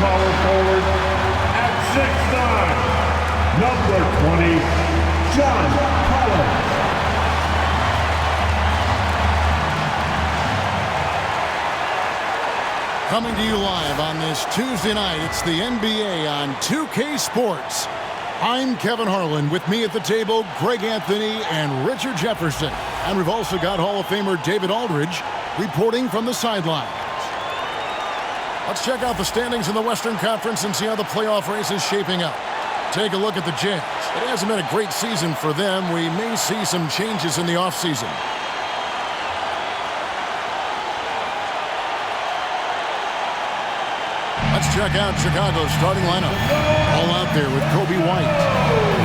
power forward at 6'9", number 20, John Colin. Coming to you live on this Tuesday night, it's the NBA on 2K Sports. I'm Kevin Harlan. With me at the table, Greg Anthony and Richard Jefferson. And we've also got Hall of Famer David Aldridge reporting from the sidelines. Let's check out the standings in the Western Conference and see how the playoff race is shaping up. Take a look at the Jazz. It hasn't been a great season for them. We may see some changes in the offseason. Let's check out Chicago's starting lineup. All out there with Coby White.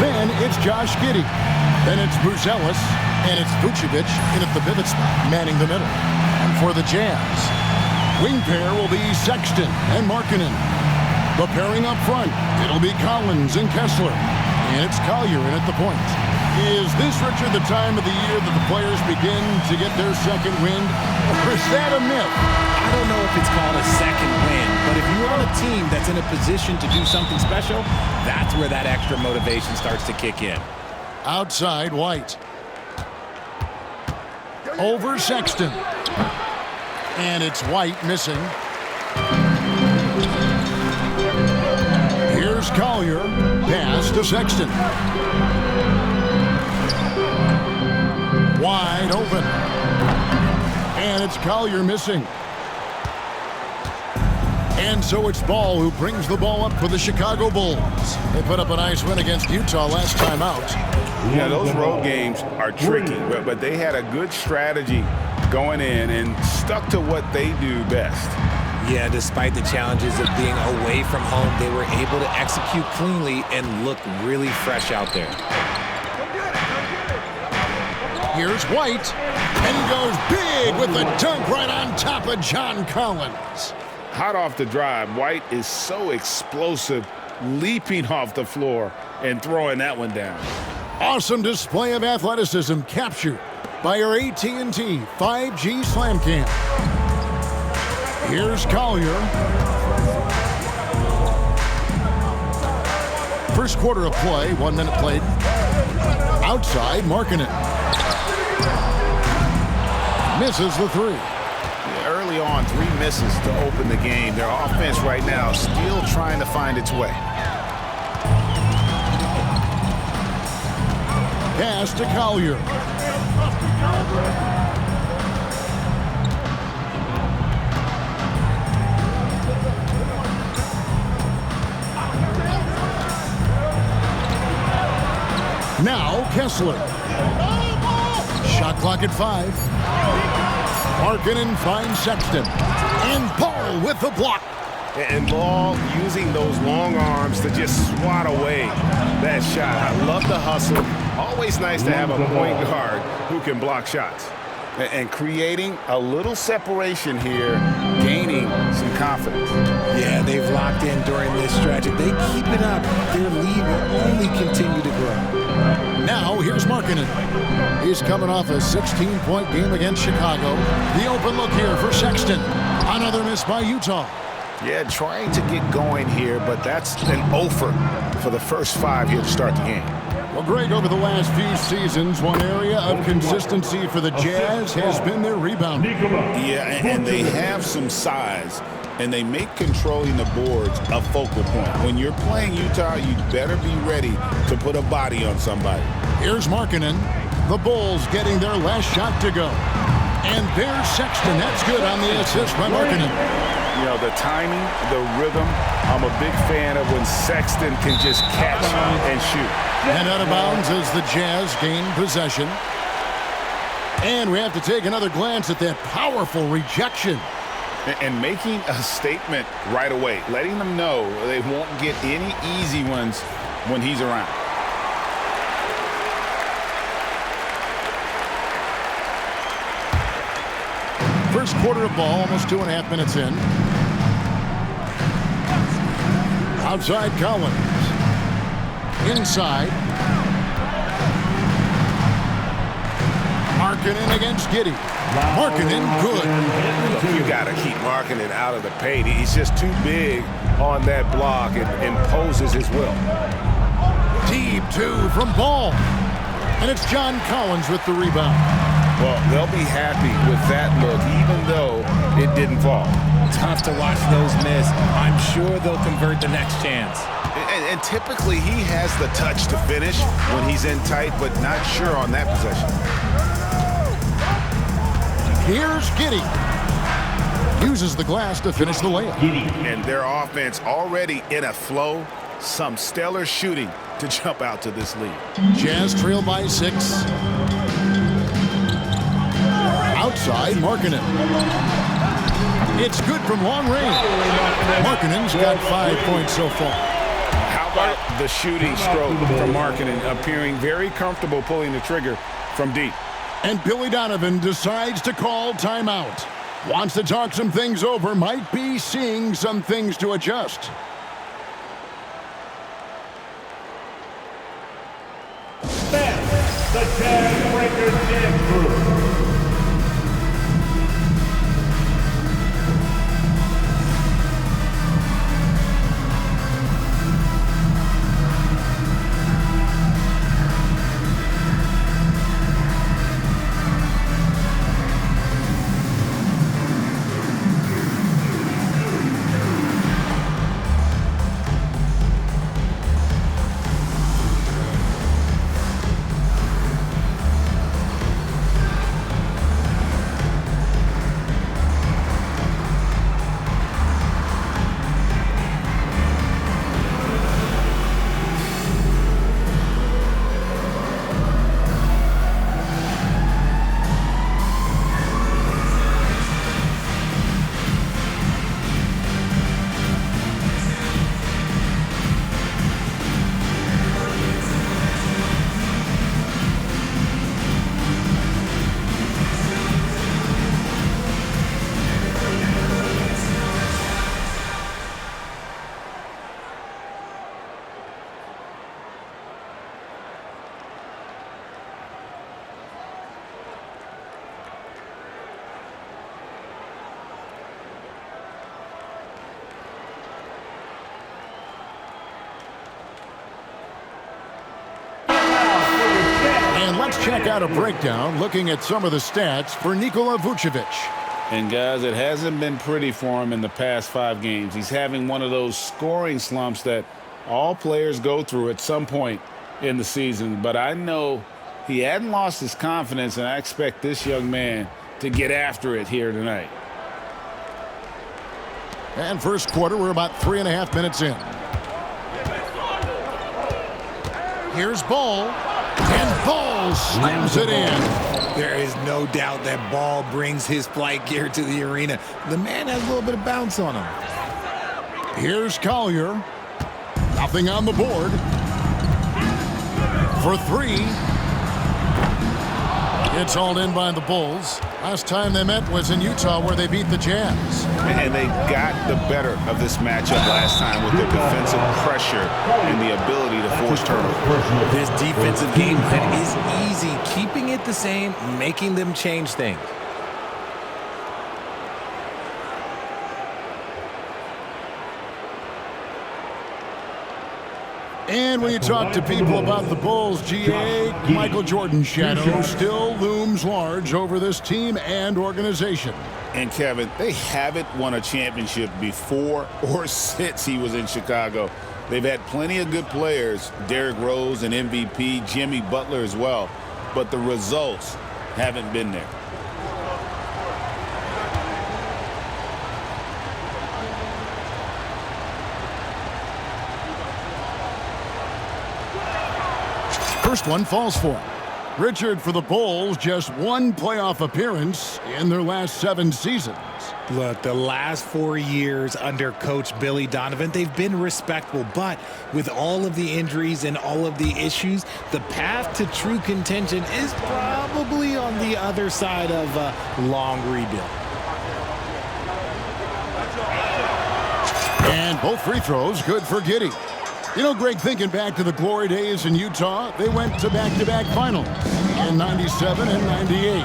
Then it's Josh Giddey. Then it's Buzelis. And it's Vucevic in at the pivot spot, manning the middle. And for the Jazz, wing pair will be Sexton and Markkanen. The pairing up front, it'll be Collins and Kessler. And it's Collier in at the point. Is this, Richard, the time of the year that the players begin to get their second wind? Or is that a myth? I don't know if it's called a second wind, but if you're on a team that's in a position to do something special, that's where that extra motivation starts to kick in. Outside, White. Over Sexton. And it's White missing. Here's Collier. Pass to Sexton. Wide open. And it's Collier missing. And so it's Ball who brings the ball up for the Chicago Bulls. They put up a nice win against Utah last time out. Yeah, those road games are tricky, but they had a good strategy going in and stuck to what they do best. Yeah, despite the challenges of being away from home, they were able to execute cleanly and look really fresh out there. Here's White, and he goes big with the dunk right on top of John Collins. Hot off the drive, White is so explosive, leaping off the floor and throwing that one down. Awesome display of athleticism captured by our AT&T 5G Slam Cam. Here's Collier. First quarter of play, 1 minute played. Outside, Markkanen. Misses the three. Early on, 3 misses to open the game. Their offense right now still trying to find its way. Pass to Collier. Now Kessler. Shot clock at 5. Markkanen finds Sexton. And Ball with the block. And Ball using those long arms to just swat away that shot. I love the hustle. Always nice to have a point guard who can block shots. And creating a little separation here, gaining some confidence. Yeah, they've locked in during this stretch. If they keep it up, their lead will only continue to grow. Now, here's Markkanen. He's coming off a 16-point game against Chicago. The open look here for Sexton. Another miss by Utah. Yeah, trying to get going here, but that's an offer for the first 5 here to start the game. Well, Greg, over the last few seasons, one area of consistency for the Jazz has been their rebounding. Yeah, and they have some size, and they make controlling the boards a focal point. When you're playing Utah, you better be ready to put a body on somebody. Here's Markkanen. The Bulls getting their last shot to go. And there's Sexton. That's good on the assist by Markkanen. You know, the timing, the rhythm, I'm a big fan of when Sexton can just catch and shoot. And out of bounds as the Jazz gain possession. And we have to take another glance at that powerful rejection. And making a statement right away, letting them know they won't get any easy ones when he's around. First quarter of ball, almost 2.5 minutes in. Outside Colin. Inside. Markkanen against Giddey. Markkanen, good. Look, you got to keep Markkanen out of the paint. He's just too big on that block and imposes his will. Deep two from Ball. And it's John Collins with the rebound. Well, they'll be happy with that look, even though it didn't fall. Tough to watch those miss. I'm sure they'll convert the next chance. And typically he has the touch to finish when he's in tight, but not sure on that possession. Here's Giddey. Uses the glass to finish the layup. And their offense already in a flow. Some stellar shooting to jump out to this lead. Jazz trail by 6. Outside, Markkanen. It's good from long range. Markkanen's got 5 points so far. How about the shooting stroke from Markkanen, appearing very comfortable pulling the trigger from deep. And Billy Donovan decides to call timeout. Wants to talk some things over, might be seeing some things to adjust. The Jazz Breakers Dance Group. Let's check out a breakdown looking at some of the stats for Nikola Vucevic. And guys, it hasn't been pretty for him in the past 5 games. He's having one of those scoring slumps that all players go through at some point in the season. But I know he hadn't lost his confidence, and I expect this young man to get after it here tonight. And first quarter, we're about 3.5 minutes in. Here's Ball. And Ball slams it in. There is no doubt that Ball brings his flight gear to the arena. The man has a little bit of bounce on him. Here's Collier. Nothing on the board. For 3. It's hauled in by the Bulls. Last time they met was in Utah, where they beat the Jazz. And they got the better of this matchup last time with their defensive pressure and the ability to force turnovers. This defensive game plan is easy. Keeping it the same, making them change things. And when you talk to people about the Bulls, GA, Michael Jordan's shadow still looms large over this team and organization. And Kevin, they haven't won a championship before or since he was in Chicago. They've had plenty of good players, Derrick Rose and MVP, Jimmy Butler as well, but the results haven't been there. First one falls for him. Richard, for the Bulls, just 1 playoff appearance in their last 7 seasons. Look, the last 4 years under Coach Billy Donovan, they've been respectable, but with all of the injuries and all of the issues, the path to true contention is probably on the other side of a long rebuild. And both free throws good for Giddey. You know, Greg, thinking back to the glory days in Utah, they went to back-to-back finals. in 97 and 98.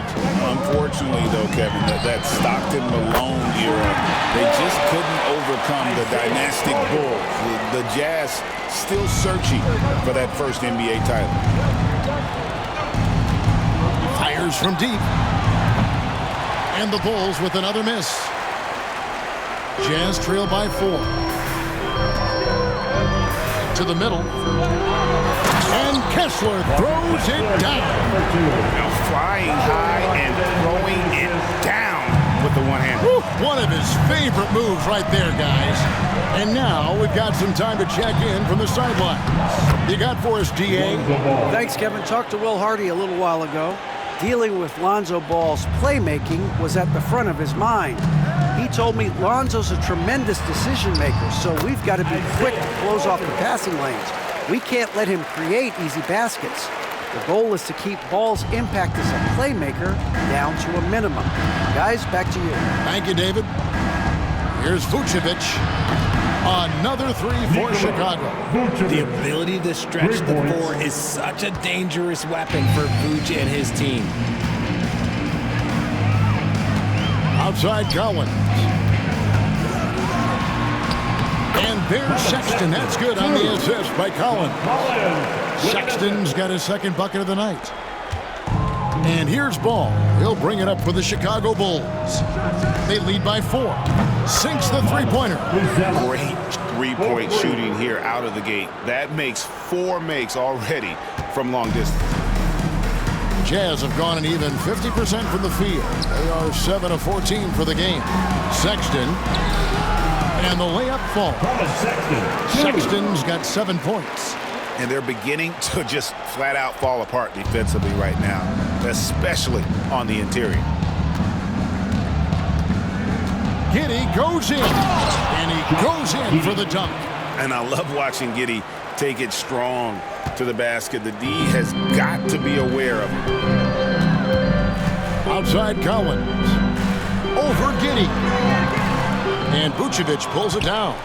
Unfortunately, though, Kevin, that Stockton-Malone era, they just couldn't overcome the dynastic Bulls. The Jazz still searching for that first NBA title. Fires from deep. And the Bulls with another miss. Jazz trail by 4. To the middle. And Kessler throws it down. Now flying high and throwing it down with the one-hander. One of his favorite moves right there, guys. And now we've got some time to check in from the sidelines. You got for us, D.A.? Thanks, Kevin. Talked to Will Hardy a little while ago. Dealing with Lonzo Ball's playmaking was at the front of his mind. He told me Lonzo's a tremendous decision maker, so we've got to be quick to close off the passing lanes. We can't let him create easy baskets. The goal is to keep Ball's impact as a playmaker down to a minimum. Guys, back to you. Thank you, David. Here's Vucevic. Another 3 for Chicago. The ability to stretch the floor is such a dangerous weapon for Vooch and his team. Outside Colin. And there's Sexton. That's good on the assist by Colin. Sexton's got his second bucket of the night. And here's Ball. He'll bring it up for the Chicago Bulls. They lead by 4. Sinks the three-pointer. Great three-point shooting here out of the gate. That makes 4 makes already from long distance. Jazz have gone an even 50% from the field. They are 7 of 14 for the game. Sexton. And the layup falls. Sexton's got 7 points. And they're beginning to just flat out fall apart defensively right now, especially on the interior. Giddey goes in, and he goes in for the dunk. And I love watching Giddey take it strong to the basket. The D has got to be aware of him. Outside Collins. Over Giddey. And Vucevic pulls it down.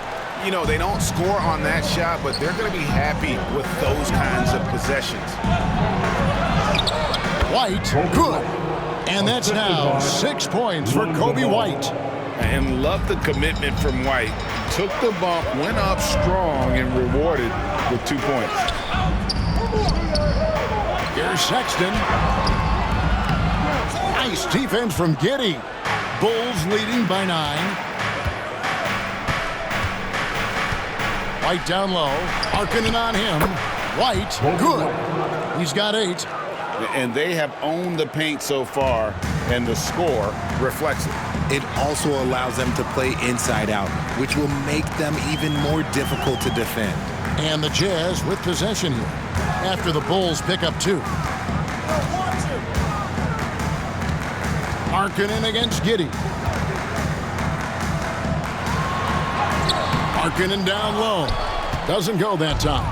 You know, they don't score on that shot, but they're going to be happy with those kinds of possessions. White, good. And that's now 6 points for Coby White. And love the commitment from White. Took the bump, went up strong, and rewarded with 2 points. Here's Sexton. Nice defense from Giddey. Bulls leading by 9. White down low. Harkinen on him. White, good. He's got 8. And they have owned the paint so far, and the score reflects it. It also allows them to play inside out, which will make them even more difficult to defend. And the Jazz with possession here after the Bulls pick up 2. Harkinen against Giddey. Harkinen down low. Doesn't go that time.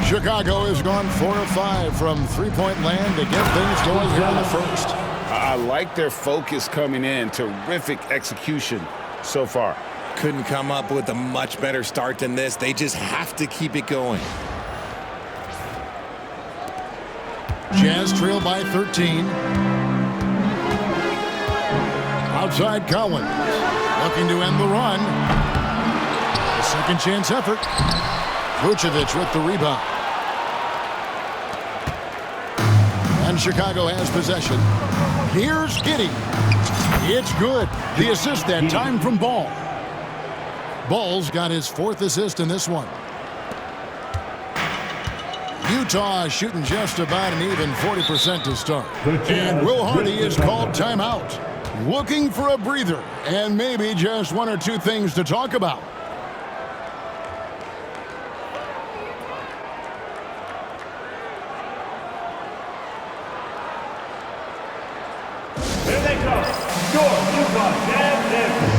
Chicago has gone 4 of 5 from three-point land to get things going here in the first. I like their focus coming in. Terrific execution so far. Couldn't come up with a much better start than this. They just have to keep it going. Jazz trail by 13. Outside Collins. Looking to end the run. A second chance effort. Vucevic with the rebound. And Chicago has possession. Here's Giddey. It's good. The assist that time from Ball. Ball's got his 4th assist in this one. Utah shooting just about an even 40% to start. And Will Hardy is called timeout. Looking for a breather and maybe just 1 or 2 things to talk about. Here they come. Your Utah Jazz Dancers.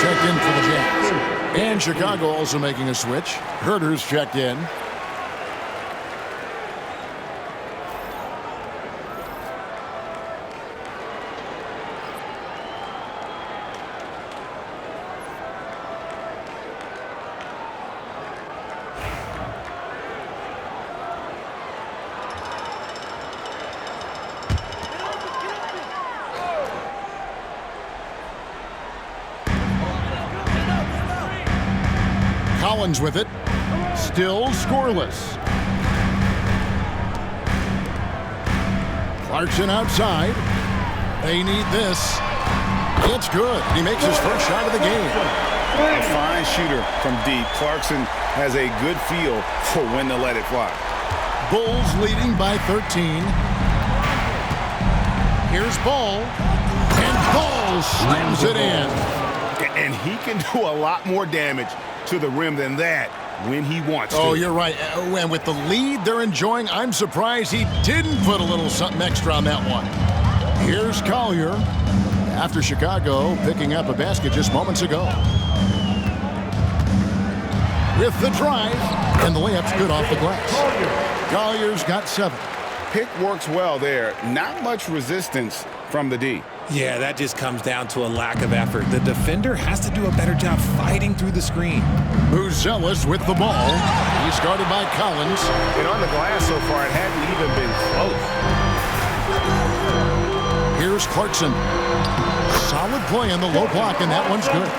checked in for the Jazz. And Chicago also making a switch. Herter's checked in. Collins with it. Still scoreless. Clarkson outside. They need this. It's good. He makes his first shot of the game. A fine shooter from deep. Clarkson has a good feel for when to let it fly. Bulls leading by 13. Here's Ball. And Ball slams it in. And he can do a lot more damage to the rim than that when he wants to. Oh, you're right. And with the lead they're enjoying, I'm surprised he didn't put a little something extra on that one. Here's Collier after Chicago picking up a basket just moments ago. With the drive, and the layup's good off the glass. Collier's got 7. Pick works well there. Not much resistance from the D. Yeah, that just comes down to a lack of effort. The defender has to do a better job fighting through the screen. Buzelis with the ball. He's guarded by Collins. And on the glass so far, it hadn't even been close. Here's Clarkson. Solid play on the low block, and that one's good.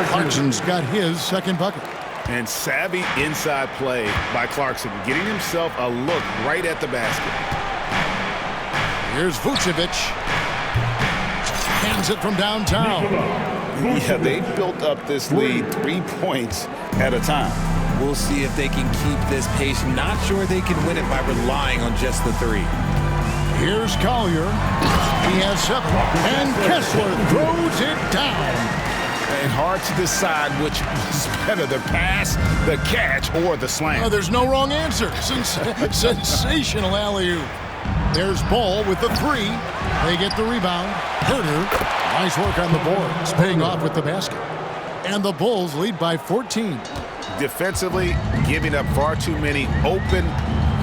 Clarkson's got his second bucket. And savvy inside play by Clarkson, getting himself a look right at the basket. Here's Vucevic. Hands it from downtown. Yeah, they built up this lead 3 points at a time. We'll see if they can keep this pace. Not sure they can win it by relying on just the 3. Here's Collier. He has 7. And Kessler throws it down. And hard to decide which was better, the pass, the catch, or the slam. Oh, there's no wrong answer. Sensational alley-oop. There's Ball with the 3. They get the rebound. Herter, nice work on the boards, paying off with the basket. And the Bulls lead by 14. Defensively, giving up far too many open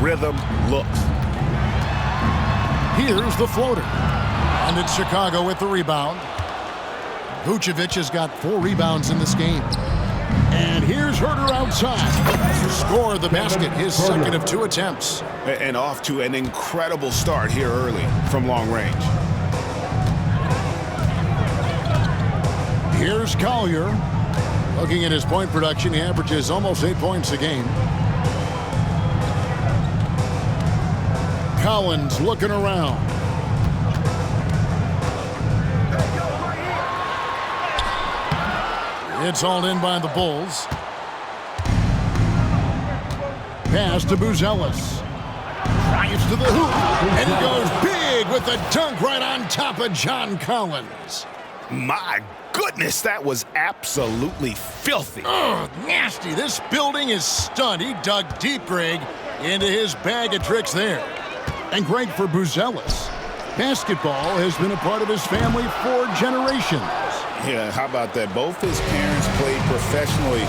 rhythm looks. Here's the floater. And it's Chicago with the rebound. Vucevic has got 4 rebounds in this game. And here's Herter outside to score the basket, his second of 2 attempts. And off to an incredible start here early from long range. Here's Collier. Looking at his point production, he averages almost 8 points a game. Collins looking around. It's hauled in by the Bulls. Pass to Buzelis. Drives to the hoop. And he goes big with the dunk right on top of John Collins. My goodness, that was absolutely filthy. Oh, nasty. This building is stunned. He dug deep, Greg, into his bag of tricks there. And Greg, for Buzelis, basketball has been a part of his family for generations. Yeah, how about that? Both his parents played professionally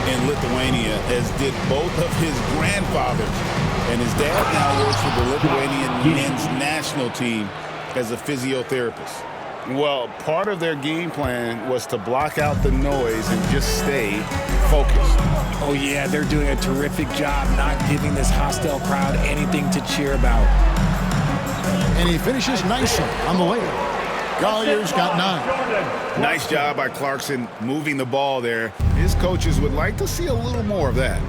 in Lithuania, as did both of his grandfathers. And his dad now works for the Lithuanian men's national team as a physiotherapist. Well, part of their game plan was to block out the noise and just stay focused. Oh, yeah, they're doing a terrific job not giving this hostile crowd anything to cheer about. And he finishes nicely on the layup. Collier's got 9. Nice job by Clarkson moving the ball there. His coaches would like to see a little more of that.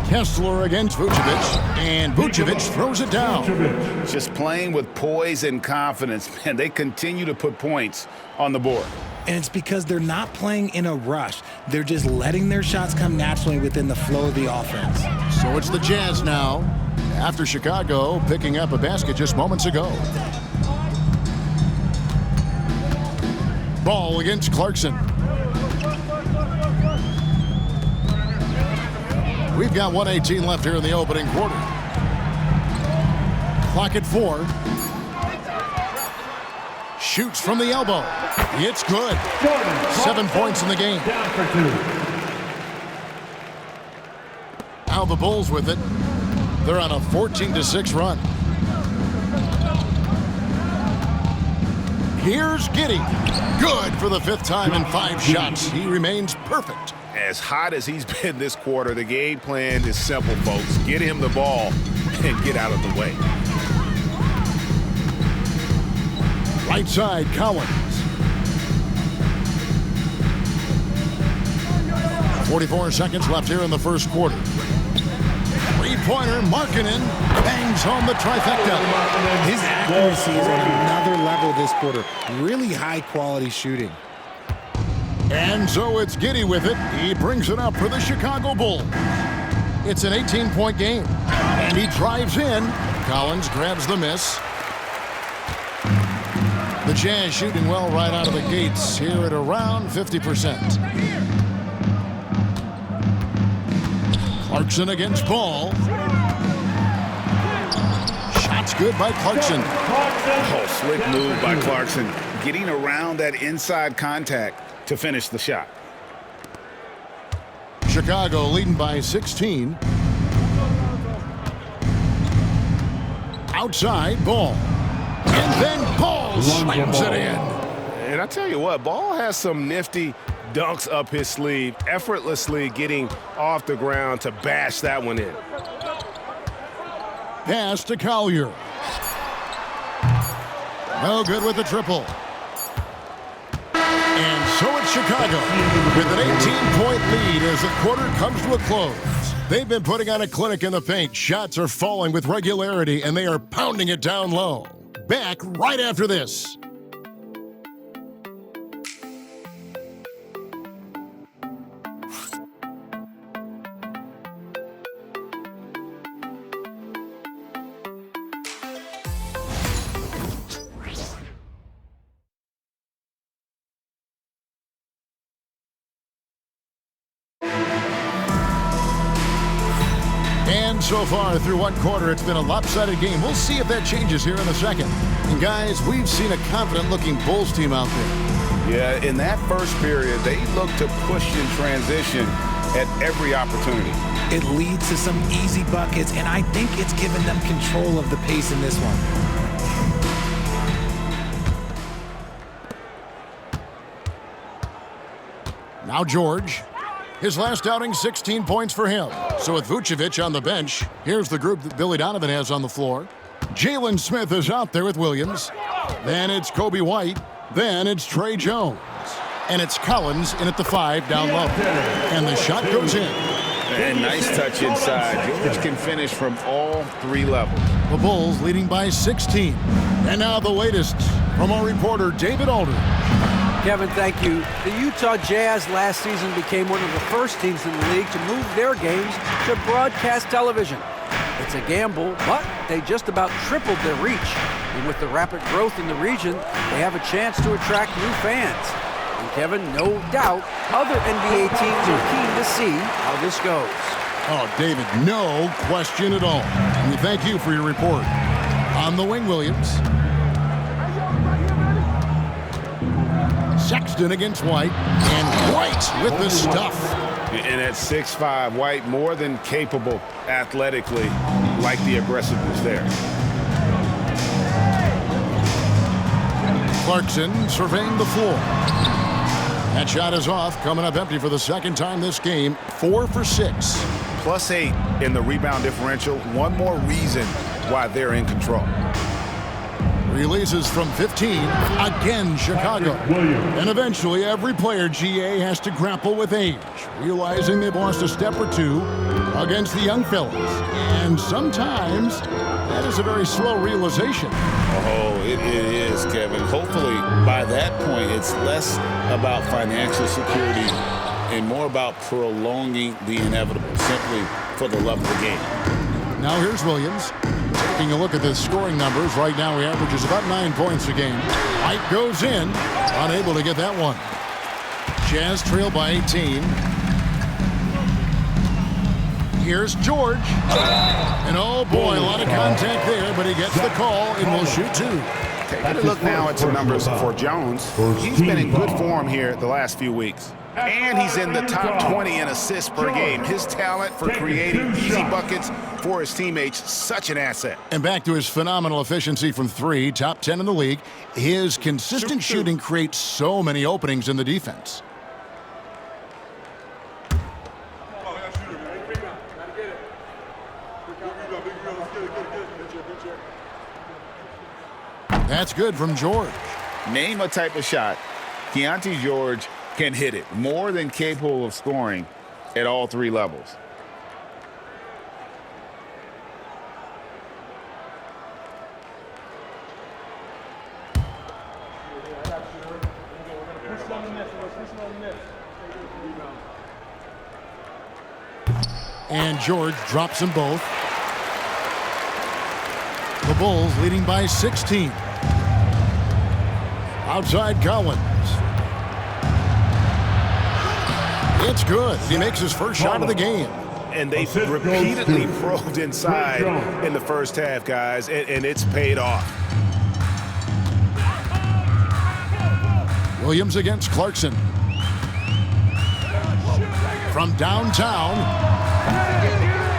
Kessler against Vucevic, and Vucevic throws it down. Just playing with poise and confidence, man. They continue to put points on the board. And it's because they're not playing in a rush. They're just letting their shots come naturally within the flow of the offense. So it's the Jazz now, after Chicago picking up a basket just moments ago. Ball against Clarkson. We've got 1:18 left here in the opening quarter. Clock at 4. Shoots from the elbow. It's good. Jordan, 7 points in the game. down for 2. Now the Bulls with it. They're on a 14-6 run. Here's Giddey. Good for the 5th time in 5 shots. He remains perfect. As hot as he's been this quarter, the game plan is simple, folks. Get him the ball and get out of the way. Right side, Collins. 44 seconds left here in the first quarter. Three-pointer, Markkanen bangs home the trifecta. His accuracy is on another level this quarter. Really high-quality shooting. And so it's Giddey with it. He brings it up for the Chicago Bulls. It's an 18-point game. And he drives in. Collins grabs the miss. The Jazz shooting well right out of the gates here at around 50%. Clarkson against Ball. Shots good by Clarkson. Oh, slick move by Clarkson. Getting around that inside contact to finish the shot. Chicago leading by 16. Outside, Ball. And then Ball slams it in. And I tell you what, Ball has some nifty dunks up his sleeve, effortlessly getting off the ground to bash that one in. Pass to Collier. No good with the triple. And so it's Chicago with an 18-point lead as the quarter comes to a close. They've been putting on a clinic in the paint. Shots are falling with regularity, and they are pounding it down low. Back right after this. And so far through one quarter, it's been a lopsided game. We'll see if that changes here in a second. And guys, we've seen a confident-looking Bulls team out there. Yeah, in that first period, they looked to push in transition at every opportunity. It leads to some easy buckets, and I think it's given them control of the pace in this one. Now George. His last outing, 16 points for him. So with Vucevic on the bench, here's the group that Billy Donovan has on the floor. Jalen Smith is out there with Williams. Then it's Coby White. Then it's Trey Jones. And it's Collins in at the 5 down low. And the shot goes in. And nice touch inside. George can finish from all 3 levels. The Bulls leading by 16. And now the latest from our reporter, David Aldridge. Kevin, thank you. The Utah Jazz last season became one of the first teams in the league to move their games to broadcast television. It's a gamble, but they just about tripled their reach. And with the rapid growth in the region, they have a chance to attract new fans. And Kevin, no doubt, other NBA teams are keen to see how this goes. Oh, David, no question at all. And we thank you for your report. On the wing, Williams. Sexton against White, and White with the stuff. And at 6'5", White more than capable athletically, like the aggressiveness there. Clarkson surveying the floor. That shot is off, coming up empty for the second time this game, 4 for 6. +8 in the rebound differential. One more reason why they're in control. Releases from 15, again Chicago. And eventually every player, GA, has to grapple with age, realizing they've lost a step or two against the young fellas. And sometimes that is a very slow realization. Oh, it is, Kevin. Hopefully by that point it's less about financial security and more about prolonging the inevitable, simply for the love of the game. Now here's Williams. Taking a look at the scoring numbers, right now he averages about 9 points a game. White goes in, unable to get that one. Jazz trail by 18. Here's George. And oh boy, a lot of contact there, but he gets the call and will shoot 2. Taking a look now at some numbers for Jones. He's been in good form here the last few weeks. And he's in the top 20 in assists per game. His talent for creating easy buckets for his teammates, such an asset. And back to his phenomenal efficiency from three, top 10 in the league. His consistent shooting creates so many openings in the defense. That's good from George. Name a type of shot Keontae George can hit it, more than capable of scoring at all three levels. And George drops them both. The Bulls leading by 16. Outside Collins. It's good. He makes his first shot of the game. And they've repeatedly probed inside in the first half, guys, and it's paid off. Williams against Clarkson. From downtown.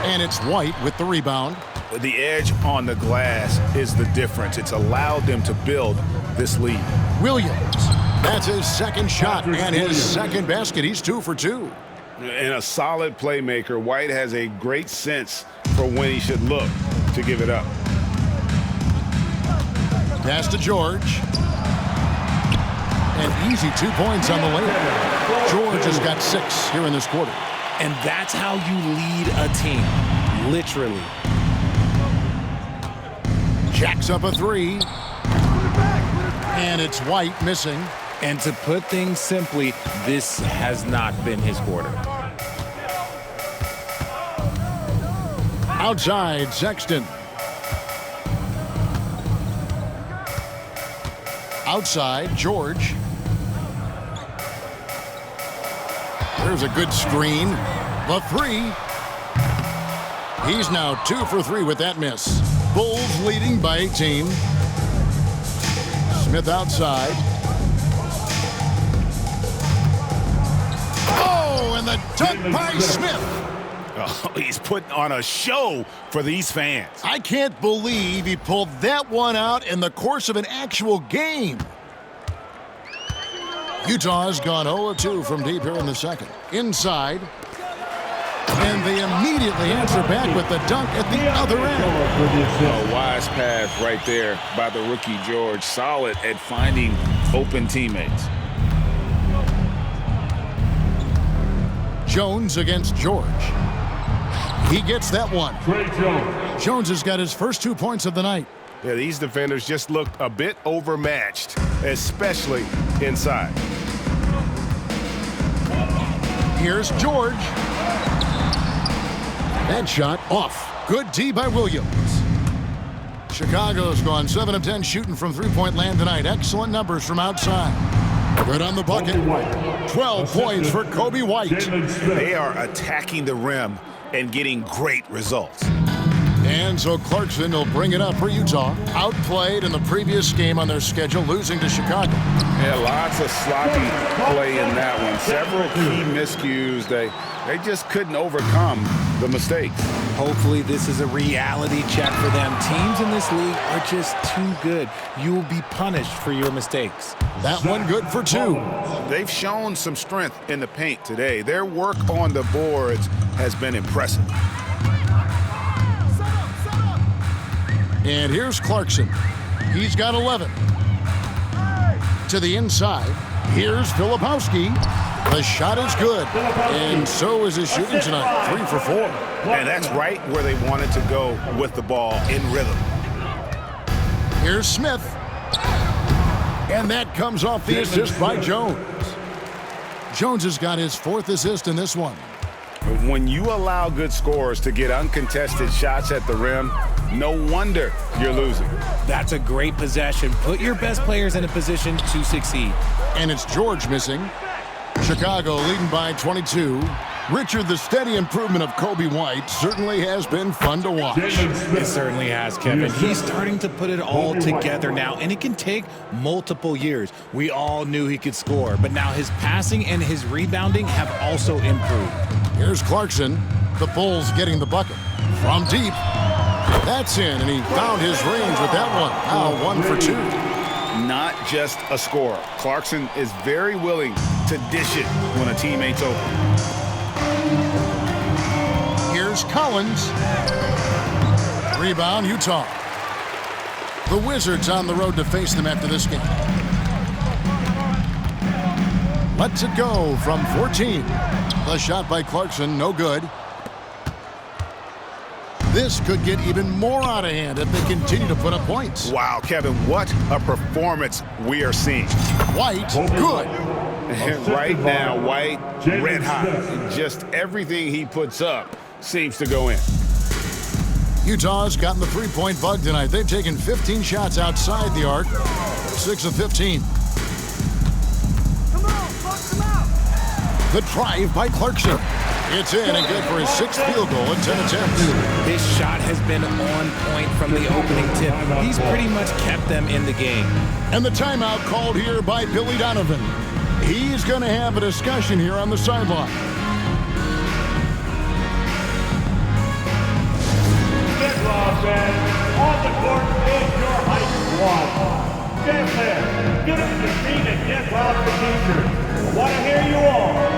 And it's White with the rebound. The edge on the glass is the difference. It's allowed them to build this lead. Williams. That's his second shot and his second basket. He's 2 for 2. And a solid playmaker. White has a great sense for when he should look to give it up. Pass to George. An easy 2 points on the layup. George has got 6 here in this quarter. And that's how you lead a team, literally. Jacks up a 3. And it's White missing. And to put things simply, this has not been his quarter. Outside, Sexton. Outside, George. There's a good screen. The 3. He's now 2 for 3 with that miss. Bulls leading by 18. Smith outside. Oh, and the dunk by Smith. Oh, he's putting on a show for these fans. I can't believe he pulled that one out in the course of an actual game. Utah's gone 0-2 from deep here in the second. Inside. And they immediately answer back with the dunk at the other end. A wise pass right there by the rookie George. Solid at finding open teammates. Jones against George. He gets that one. Jones has got his first 2 points of the night. Yeah, these defenders just looked a bit overmatched, especially inside. Here's George. That shot off. Good D by Williams. Chicago's gone 7 of 10 shooting from three-point land tonight. Excellent numbers from outside. Good on the bucket. 12 points for Coby White. They are attacking the rim and getting great results. And so Clarkson will bring it up for Utah. Outplayed in the previous game on their schedule, losing to Chicago. Yeah, lots of sloppy play in that one. Several key miscues. They just couldn't overcome the mistakes. Hopefully this is a reality check for them. Teams in this league are just too good. You will be punished for your mistakes. That one good for 2. They've shown some strength in the paint today. Their work on the boards has been impressive. And here's Clarkson. He's got 11. To the inside. Here's Filipowski. The shot is good. And so is his shooting tonight. 3 for 4. And that's right where they wanted to go with the ball in rhythm. Here's Smith. And that comes off the assist by Jones. Jones has got his 4th assist in this one. When you allow good scorers to get uncontested shots at the rim, no wonder you're losing. That's a great possession. Put your best players in a position to succeed. And it's George missing. Chicago leading by 22. Richard, the steady improvement of Coby White certainly has been fun to watch. It certainly has, Kevin. He's starting to put it all together now, and it can take multiple years. We all knew he could score, but now his passing and his rebounding have also improved. Here's Clarkson. The Bulls getting the bucket. From deep. That's in, and he found his range with that one. Now 1 for 2. Not just a scorer. Clarkson is very willing to dish it when a teammate's open. Here's Collins. Rebound, Utah. The Wizards on the road to face them after this game. Lets it go from 14. The shot by Clarkson, no good. This could get even more out of hand if they continue to put up points. Wow, Kevin, what a performance we are seeing. White, good. And right now, White, red hot. And just everything he puts up seems to go in. Utah's gotten the three-point bug tonight. They've taken 15 shots outside the arc, 6 of 15. Come on, box him out. The drive by Clarkson. It's in and good for his 6th field goal in 10 attempts. His shot has been on point from the opening tip. He's pretty much kept them in the game. And the timeout called here by Billy Donovan. He's going to have a discussion here on the sideline. Get raw, man. On the court is your height squad. Get there. Get up your feet and get off the t-shirt. I want to hear you all.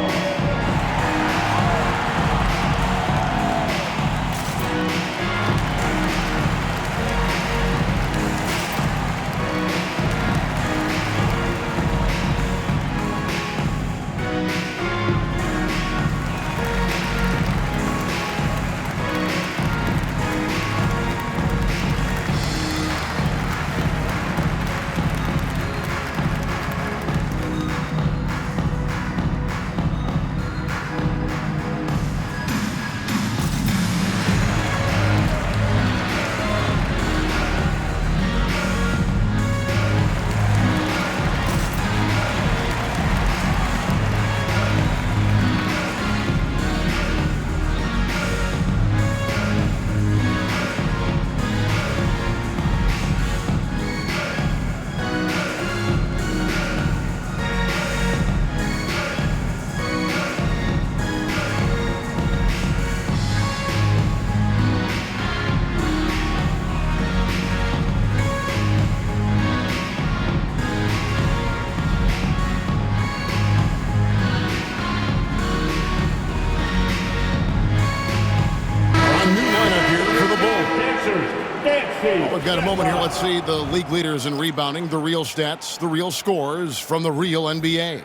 We've got a moment here. Let's see the league leaders in rebounding, the real stats, the real scores from the real NBA.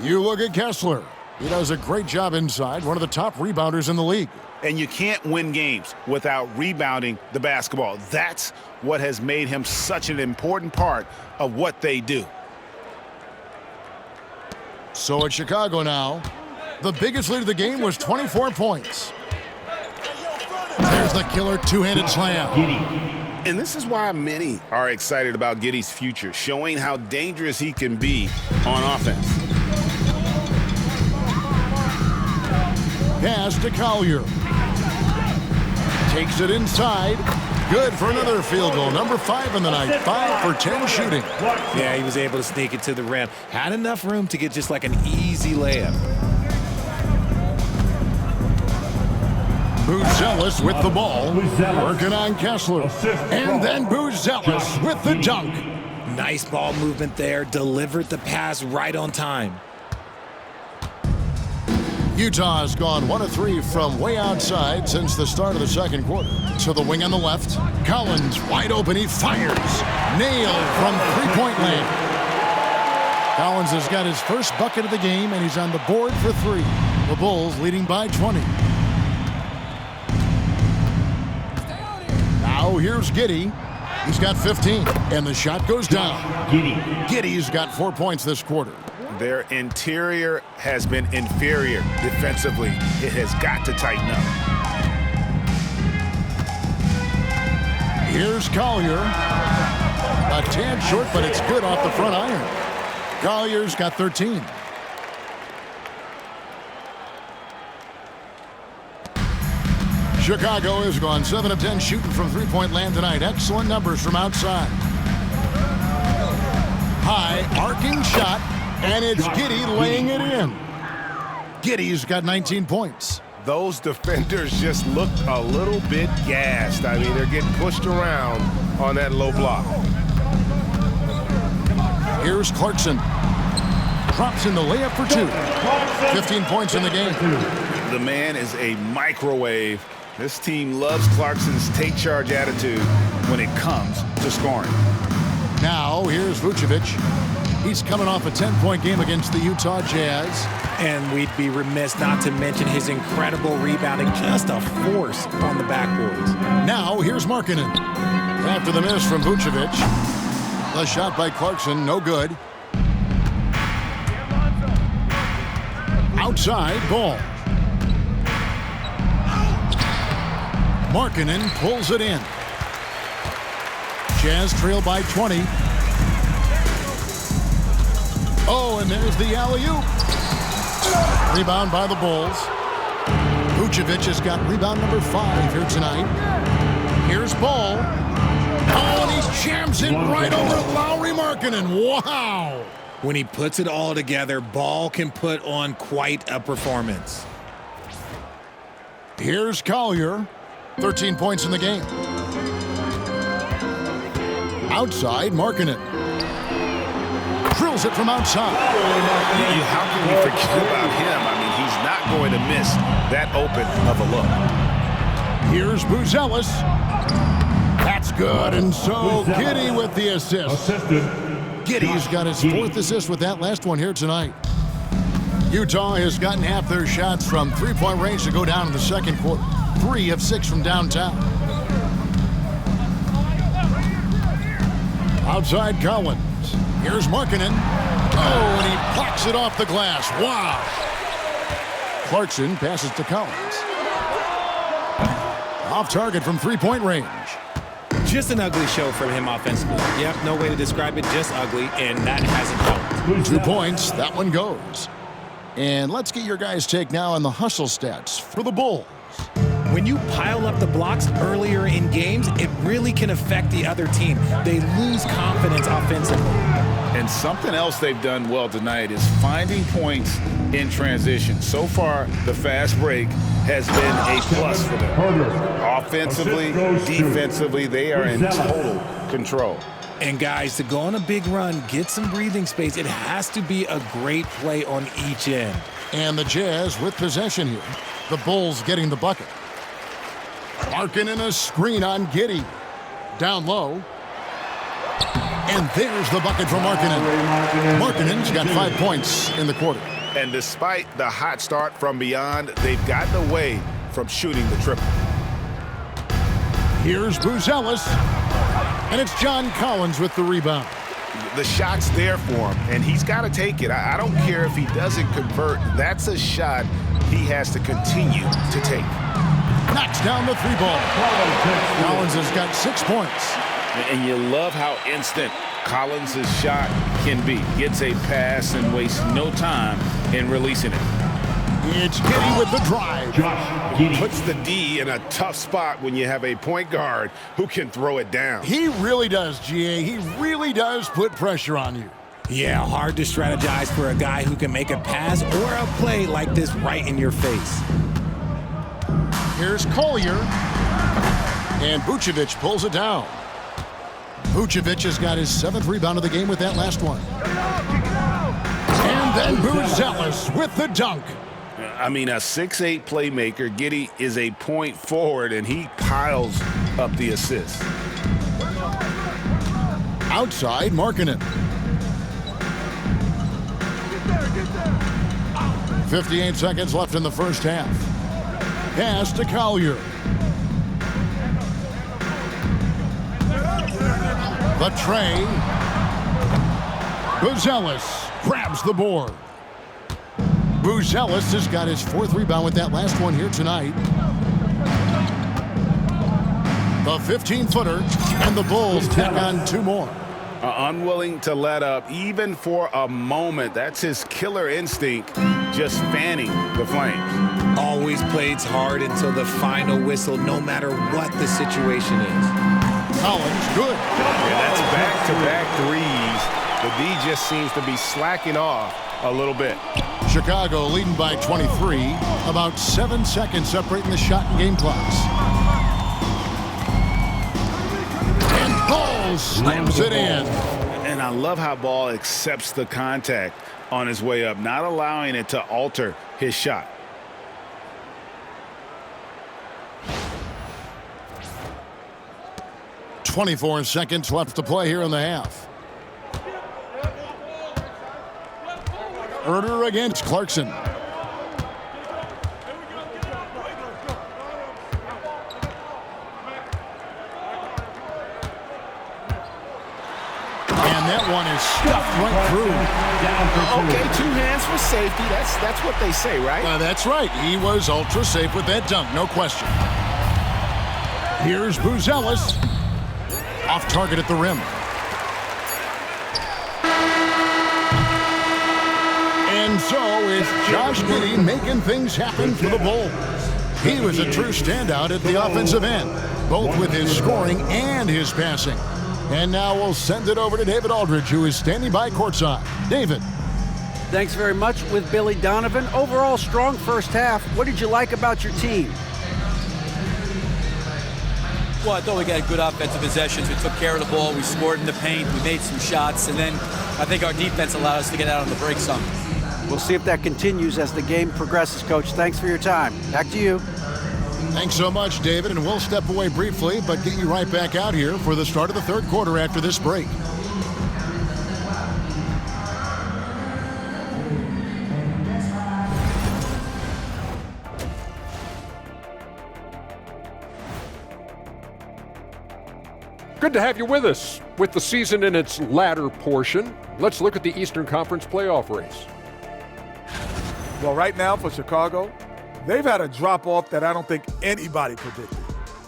You look at Kessler. He does a great job inside, one of the top rebounders in the league. And you can't win games without rebounding the basketball. That's what has made him such an important part of what they do. So at Chicago now, the biggest lead of the game was 24 points. There's the killer two-handed slam. And this is why many are excited about Giddey's future, showing how dangerous he can be on offense. Pass to Collier. Takes it inside. Good for another field goal. Number 5 in the night. 5 for 10 shooting. Yeah, he was able to sneak it to the rim. Had enough room to get just like an easy layup. Buzelis with the ball, working on Kessler. And then Buzelis with the dunk. Nice ball movement there, delivered the pass right on time. Utah has gone 1 of 3 from way outside since the start of the second quarter. To the wing on the left, Collins wide open, he fires. Nailed from three-point land. Collins has got his first bucket of the game, and he's on the board for 3. The Bulls leading by 20. Now here's Giddey. He's got 15, and the shot goes down. Giddey's got 4 points this quarter. Their interior has been inferior defensively. It has got to tighten up. Here's Collier. A tad short, but it's good off the front iron. Collier's got 13. Chicago has gone 7 of 10 shooting from three-point land tonight. Excellent numbers from outside. High arcing shot, and it's Giddey laying it in. Giddey's got 19 points. Those defenders just look a little bit gassed. I mean, they're getting pushed around on that low block. Here's Clarkson. Drops in the layup for 2. 15 points in the game. The man is a microwave. This team loves Clarkson's take charge attitude when it comes to scoring. Now, here's Vucevic. He's coming off a 10-point game against the Utah Jazz. And we'd be remiss not to mention his incredible rebounding, just a force on the backboards. Now, here's Markkanen. After the miss from Vucevic. The shot by Clarkson, no good. Outside, ball. Markkanen pulls it in. Jazz trail by 20. Oh, and there's the alley-oop. Rebound by the Bulls. Vucevic has got rebound number 5 here tonight. Here's Ball. Oh, and he jams it right over Lauri Markkanen. Wow. When he puts it all together, Ball can put on quite a performance. Here's Collier. 13 points in the game. Outside, Markkanen. Drills it from outside. How can we forget about him? I mean, he's not going to miss that open of a look. Here's Buzelis. That's good, and so Giddey with the assist. Giddey's got his 4th assist with that last one here tonight. Utah has gotten half their shots from three-point range to go down in the second quarter. 3 of 6 from downtown. Outside Collins. Here's Markkanen. Oh, and he blocks it off the glass. Wow. Clarkson passes to Collins. Off target from three-point range. Just an ugly show from him offensively. Yep, no way to describe it, just ugly, and that hasn't helped. 2 points, that one goes. And let's get your guys' take now on the hustle stats for the Bulls. When you pile up the blocks earlier in games, it really can affect the other team. They lose confidence offensively. And something else they've done well tonight is finding points in transition. So far, the fast break has been a plus for them. Offensively, defensively, they are in total control. And guys, to go on a big run, get some breathing space, it has to be a great play on each end. And the Jazz with possession here. The Bulls getting the bucket. Markkanen a screen on Giddey. Down low. And there's the bucket from Markkanen. Markkanen's got 5 points in the quarter. And despite the hot start from beyond, they've gotten away from shooting the triple. Here's Buzelis. And it's John Collins with the rebound. The shot's there for him, and he's got to take it. I don't care if he doesn't convert. That's a shot he has to continue to take. Knocks down the 3-ball. Collins has got 6 points. And you love how instant Collins' shot can be. Gets a pass and wastes no time in releasing it. It's Giddey with the drive. Puts the D in a tough spot when you have a point guard who can throw it down. He really does, GA. He really does put pressure on you. Yeah, hard to strategize for a guy who can make a pass or a play like this right in your face. Here's Collier. And Vucevic pulls it down. Vucevic has got his 7th rebound of the game with that last one. And then Buzelis with the dunk. I mean, a 6'8 playmaker. Giddey is a point forward, and he piles up the assists. Outside, Markkanen. 58 seconds left in the first half. Pass to Collier. The tray. Buzelis grabs the board. Buzelis has got his 4th rebound with that last one here tonight. The 15-footer, and the Bulls tack on 2 more. Unwilling to let up even for a moment. That's his killer instinct, just fanning the flames. Always plays hard until the final whistle, no matter what the situation is. Collins, good. Yeah, that's back-to-back threes. The D just seems to be slacking off a little bit. Chicago leading by 23. About 7 seconds separating the shot and game clocks. And Ball slams it in. And I love how Ball accepts the contact on his way up, not allowing it to alter his shot. .24 seconds left to play here in the half. Herder against Clarkson. And that one is stuffed right through. Okay, 2 hands for safety. That's what they say, right? That's right. He was ultra safe with that dunk, no question. Here's Buzelis. Off target at the rim. And so it's Josh Giddey making things happen for the Bulls. He was a true standout at the offensive end, both with his scoring and his passing. And now we'll send it over to David Aldridge, who is standing by courtside. David. Thanks very much with Billy Donovan. Overall, strong first half. What did you like about your team? Well, I thought we got good offensive possessions. We took care of the ball. We scored in the paint. We made some shots. And then I think our defense allowed us to get out on the break some. We'll see if that continues as the game progresses, Coach. Thanks for your time. Back to you. Thanks so much, David. And we'll step away briefly, but get you right back out here for the start of the third quarter after this break. Good to have you with us. With the season in its latter portion, let's look at the Eastern Conference playoff race. Well, right now for Chicago, they've had a drop-off that I don't think anybody predicted.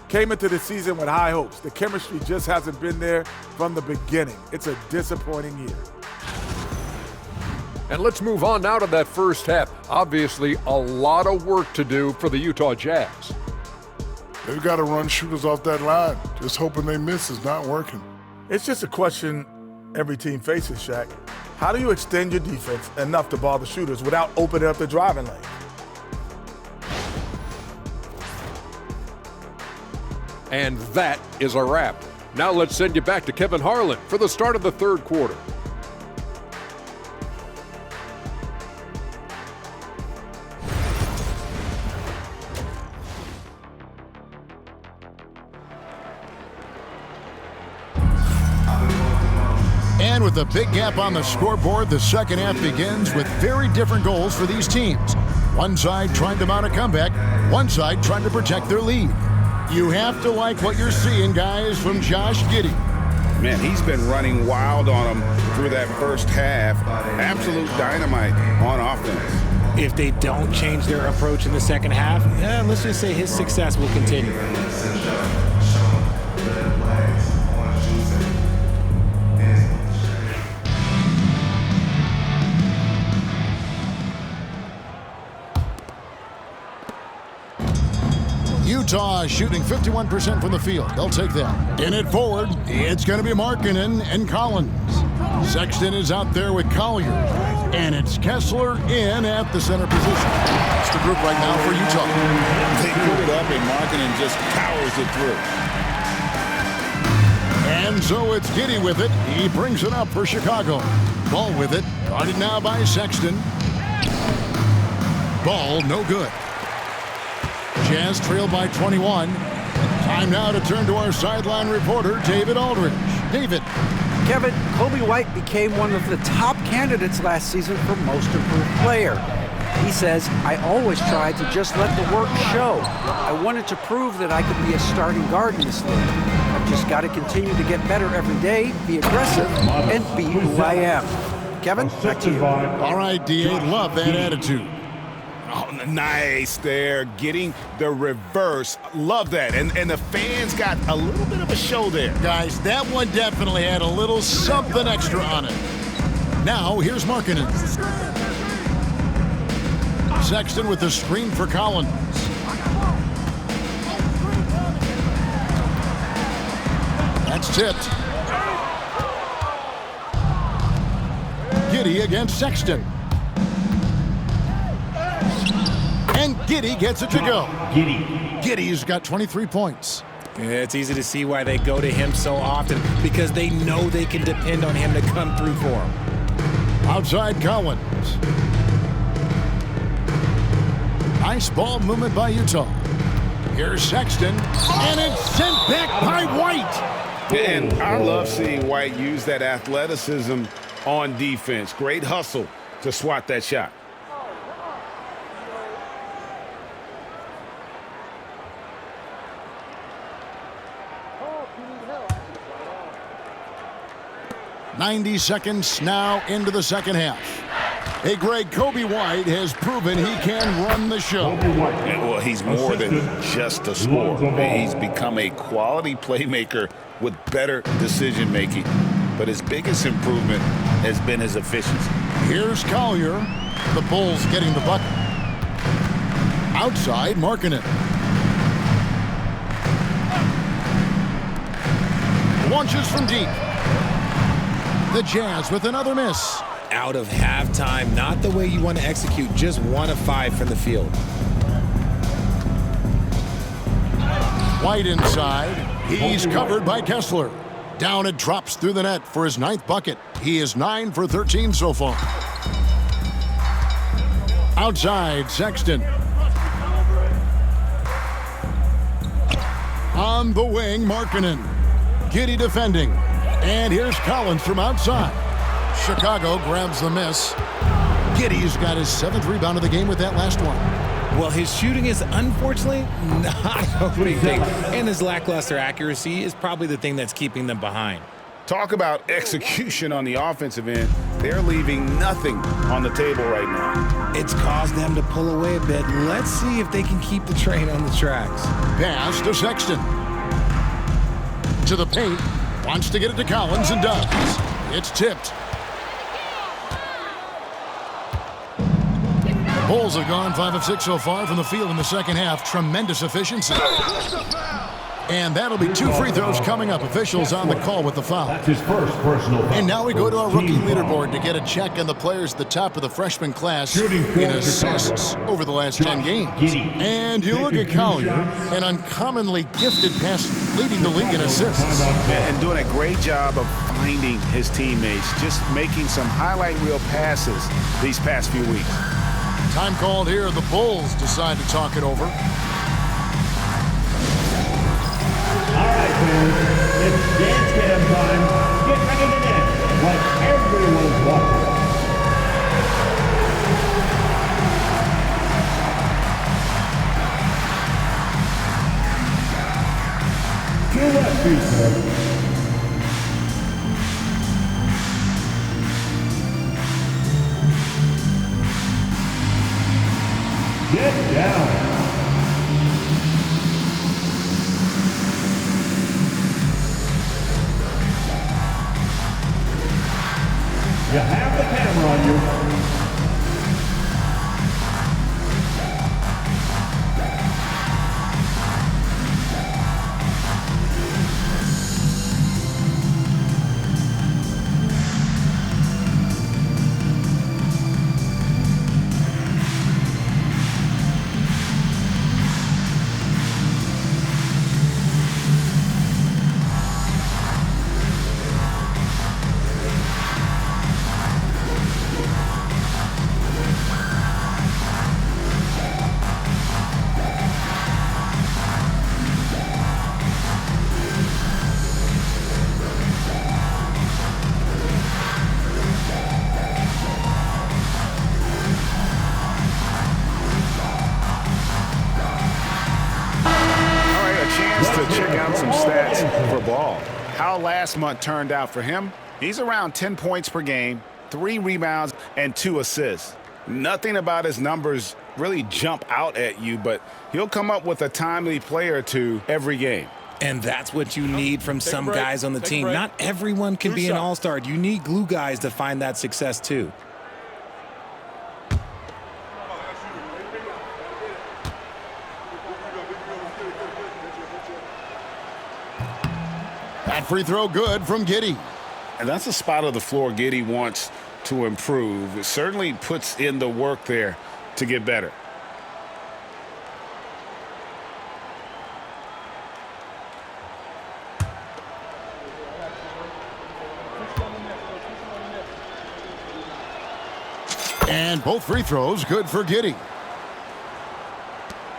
Came into the season with high hopes. The chemistry just hasn't been there from the beginning. It's a disappointing year. And let's move on now to that first half. Obviously, a lot of work to do for the Utah Jazz. They've got to run shooters off that line. Just hoping they miss is not working. It's just a question every team faces, Shaq. How do you extend your defense enough to bother shooters without opening up the driving lane? And that is a wrap. Now let's send you back to Kevin Harlan for the start of the third quarter. And with a big gap on the scoreboard, the second half begins with very different goals for these teams. One side trying to mount a comeback, one side trying to protect their lead. You have to like what you're seeing, guys, from Josh Giddey. Man, he's been running wild on them through that first half. Absolute dynamite on offense. If they don't change their approach in the second half, let's just say his success will continue. Utah shooting 51% from the field. They'll take that. In it forward, it's going to be Markkanen and Collins. Sexton is out there with Collier. And it's Kessler in at the center position. That's the group right now for Utah. They put it up and Markkanen just powers it through. And so it's Giddey with it. He brings it up for Chicago. Ball with it. Guarded now by Sexton. Ball no good. Jazz trail by 21. Time now to turn to our sideline reporter, David Aldridge. David. Kevin, Coby White became one of the top candidates last season for Most Improved Player. He says, I always tried to just let the work show. I wanted to prove that I could be a starting guard in this league. I've just got to continue to get better every day, be aggressive, and be who I am. Kevin, back to you. All right, D.A., love that attitude. Oh, nice there, getting the reverse. Love that. And the fans got a little bit of a show there. Guys, that one definitely had a little something extra on it. Now, here's Markkanen. Sexton with the screen for Colin. That's tipped. Giddy against Sexton. And Giddy gets it to go. Giddy's got 23 points. Yeah, it's easy to see why they go to him so often, because they know they can depend on him to come through for them. Outside Collins. Nice ball movement by Utah. Here's Sexton, and it's sent back by White. And I love seeing White use that athleticism on defense. Great hustle to swat that shot. "90 seconds now into the second half. Hey, Greg, Coby White has proven he can run the show. Yeah, well, he's more than just a scorer. He's become a quality playmaker with better decision-making. But his biggest improvement has been his efficiency. Here's Collier. The Bulls getting the bucket. Outside, Markkanen. Launches from deep. The Jazz with another miss. Out of halftime, not the way you want to execute, just 1 of 5 from the field. White inside. He's covered by Kessler. Down it drops through the net for his 9th bucket. He is 9 for 13 so far. Outside, Sexton. On the wing, Markkanen. Giddy defending. And here's Collins from outside. Chicago grabs the miss. Giddy's got his 7th rebound of the game with that last one. Well, his shooting is unfortunately not a big thing, and his lackluster accuracy is probably the thing that's keeping them behind. Talk about execution on the offensive end. They're leaving nothing on the table right now. It's caused them to pull away a bit. Let's see if they can keep the train on the tracks. Pass to Sexton. To the paint. Wants to get it to Collins and does. It's tipped. Bulls have gone 5 of 6 so far from the field in the second half. Tremendous efficiency. And that'll be 2 free throws coming up. Officials on the call with the foul. That's his first personal foul. And now we go to our rookie leaderboard to get a check on the players at the top of the freshman class in assists over the last 10 games. And you look at Collier, an uncommonly gifted passer, leading the league in assists. And doing a great job of finding his teammates, just making some highlight reel passes these past few weeks. Time called here. The Bulls decide to talk it over. All right, fans, it's dance cam time. Get ready to dance like everyone's watching. To left feet, sir. Get down. You have the camera on you. How last month turned out for him? He's around 10 points per game, 3 rebounds, and 2 assists. Nothing about his numbers really jump out at you, but he'll come up with a timely play or two every game. And that's what you need from some guys on the team. Not everyone can be an all-star. You need glue guys to find that success too. That free throw good from Giddey. And that's a spot of the floor Giddey wants to improve. It certainly puts in the work there to get better. And both free throws good for Giddey.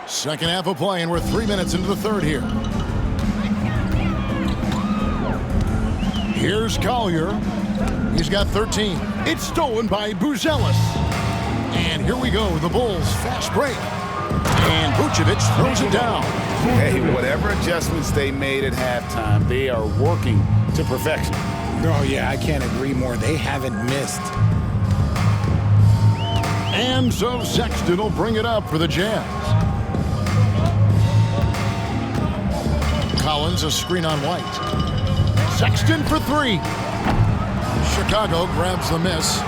Second half of play, and we're 3 minutes into the third here. Here's Collier. He's got 13. It's stolen by Buzelis. And here we go, the Bulls fast break. And Vucevic throws it down. Hey, whatever adjustments they made at halftime, they are working to perfection. Oh, yeah, I can't agree more. They haven't missed. And so Sexton will bring it up for the Jazz. Collins, a screen on White. Sexton for three. Chicago grabs the miss.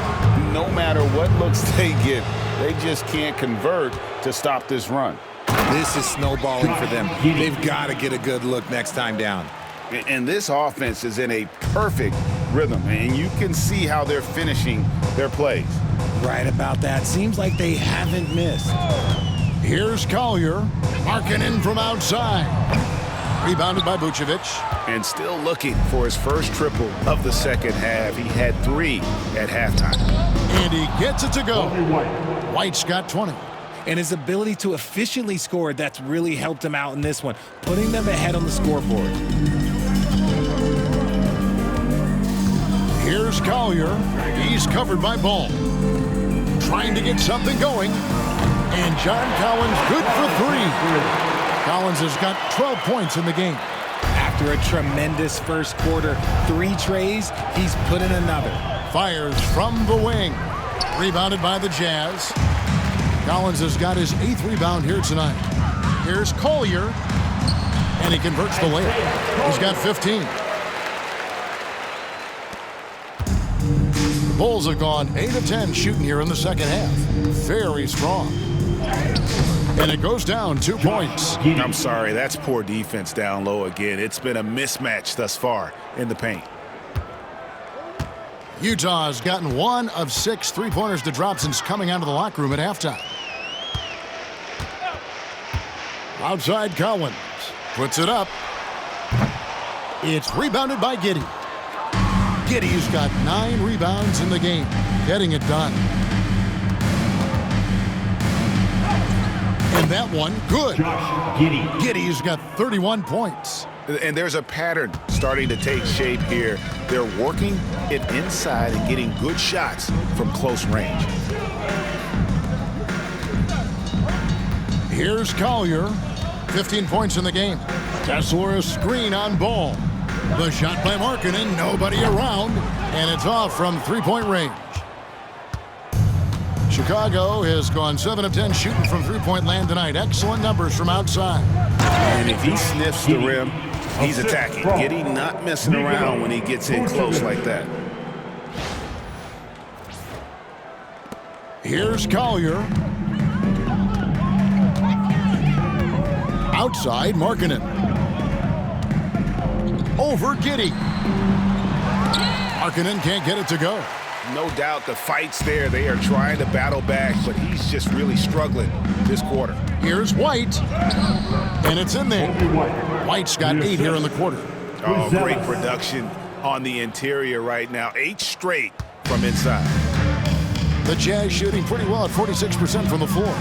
No matter what looks they get, they just can't convert to stop this run. This is snowballing for them. They've got to get a good look next time down. And this offense is in a perfect rhythm, and you can see how they're finishing their plays. Right about that. Seems like they haven't missed. Here's Collier, marking in from outside. Rebounded by Vucevic. And still looking for his first triple of the second half. He had 3 at halftime. And he gets it to go. White's got 20. And his ability to efficiently score, that's really helped him out in this one, putting them ahead on the scoreboard. Here's Collier. He's covered by Ball. Trying to get something going. And John Collins good for 3. Collins has got 12 points in the game. After a tremendous first quarter, 3 trays, he's put in another. Fires from the wing. Rebounded by the Jazz. Collins has got his 8th rebound here tonight. Here's Collier. And he converts the layup. He's got 15. The Bulls have gone 8 of 10 shooting here in the second half. Very strong. And it goes down 2 points. I'm sorry, that's poor defense down low again. It's been a mismatch thus far in the paint. Utah's gotten 1 of 6 3-pointers to drop since coming out of the locker room at halftime. Outside Collins. Puts it up. It's rebounded by Giddey. Giddey's got 9 rebounds in the game. Getting it done. And that one, good. Giddey's got 31 points. And there's a pattern starting to take shape here. They're working it inside and getting good shots from close range. Here's Collier. 15 points in the game. Kessler, a screen on Ball. The shot by Markkanen, nobody around, and it's off from 3-point range. Chicago has gone 7 of 10 shooting from 3-point land tonight. Excellent numbers from outside. And if he sniffs the rim, he's attacking. Giddey not messing around when he gets in close like that. Here's Collier. Outside, Markkanen. Over Giddey. Markkanen can't get it to go. No doubt the fight's there. They are trying to battle back, but he's just really struggling this quarter. Here's White. And it's in there. White's got 8 here in the quarter. Oh, great production on the interior right now. 8 straight from inside. The Jazz shooting pretty well at 46% from the floor.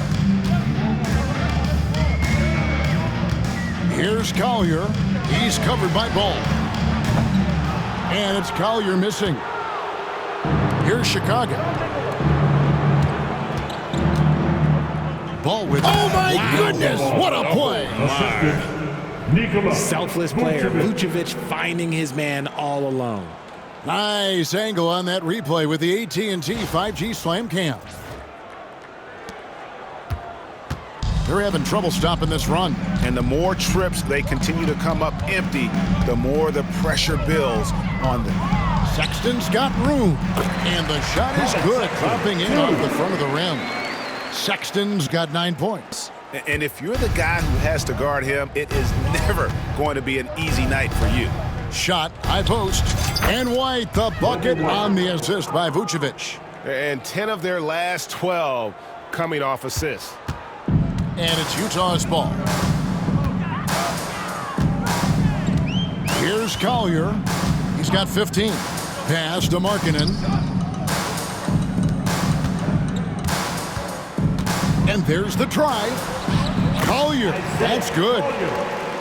Here's Collier. He's covered by Ball. And it's Collier missing. Here's Chicago. Ball with... Oh, my goodness! What a play! Selfless player. Vucevic finding his man all alone. Nice angle on that replay with the AT&T 5G Slam Cam. They're having trouble stopping this run. And the more trips they continue to come up empty, the more the pressure builds on them. Sexton's got room, and the shot is good, dropping in off the front of the rim. Sexton's got 9 points. And if you're the guy who has to guard him, it is never going to be an easy night for you. Shot, high post, and White, the bucket on the assist by Vucevic. And 10 of their last 12 coming off assists. And it's Utah's ball. Here's Collier. He's got 15. Pass to Markkanen. And there's the drive. Collier, that's good.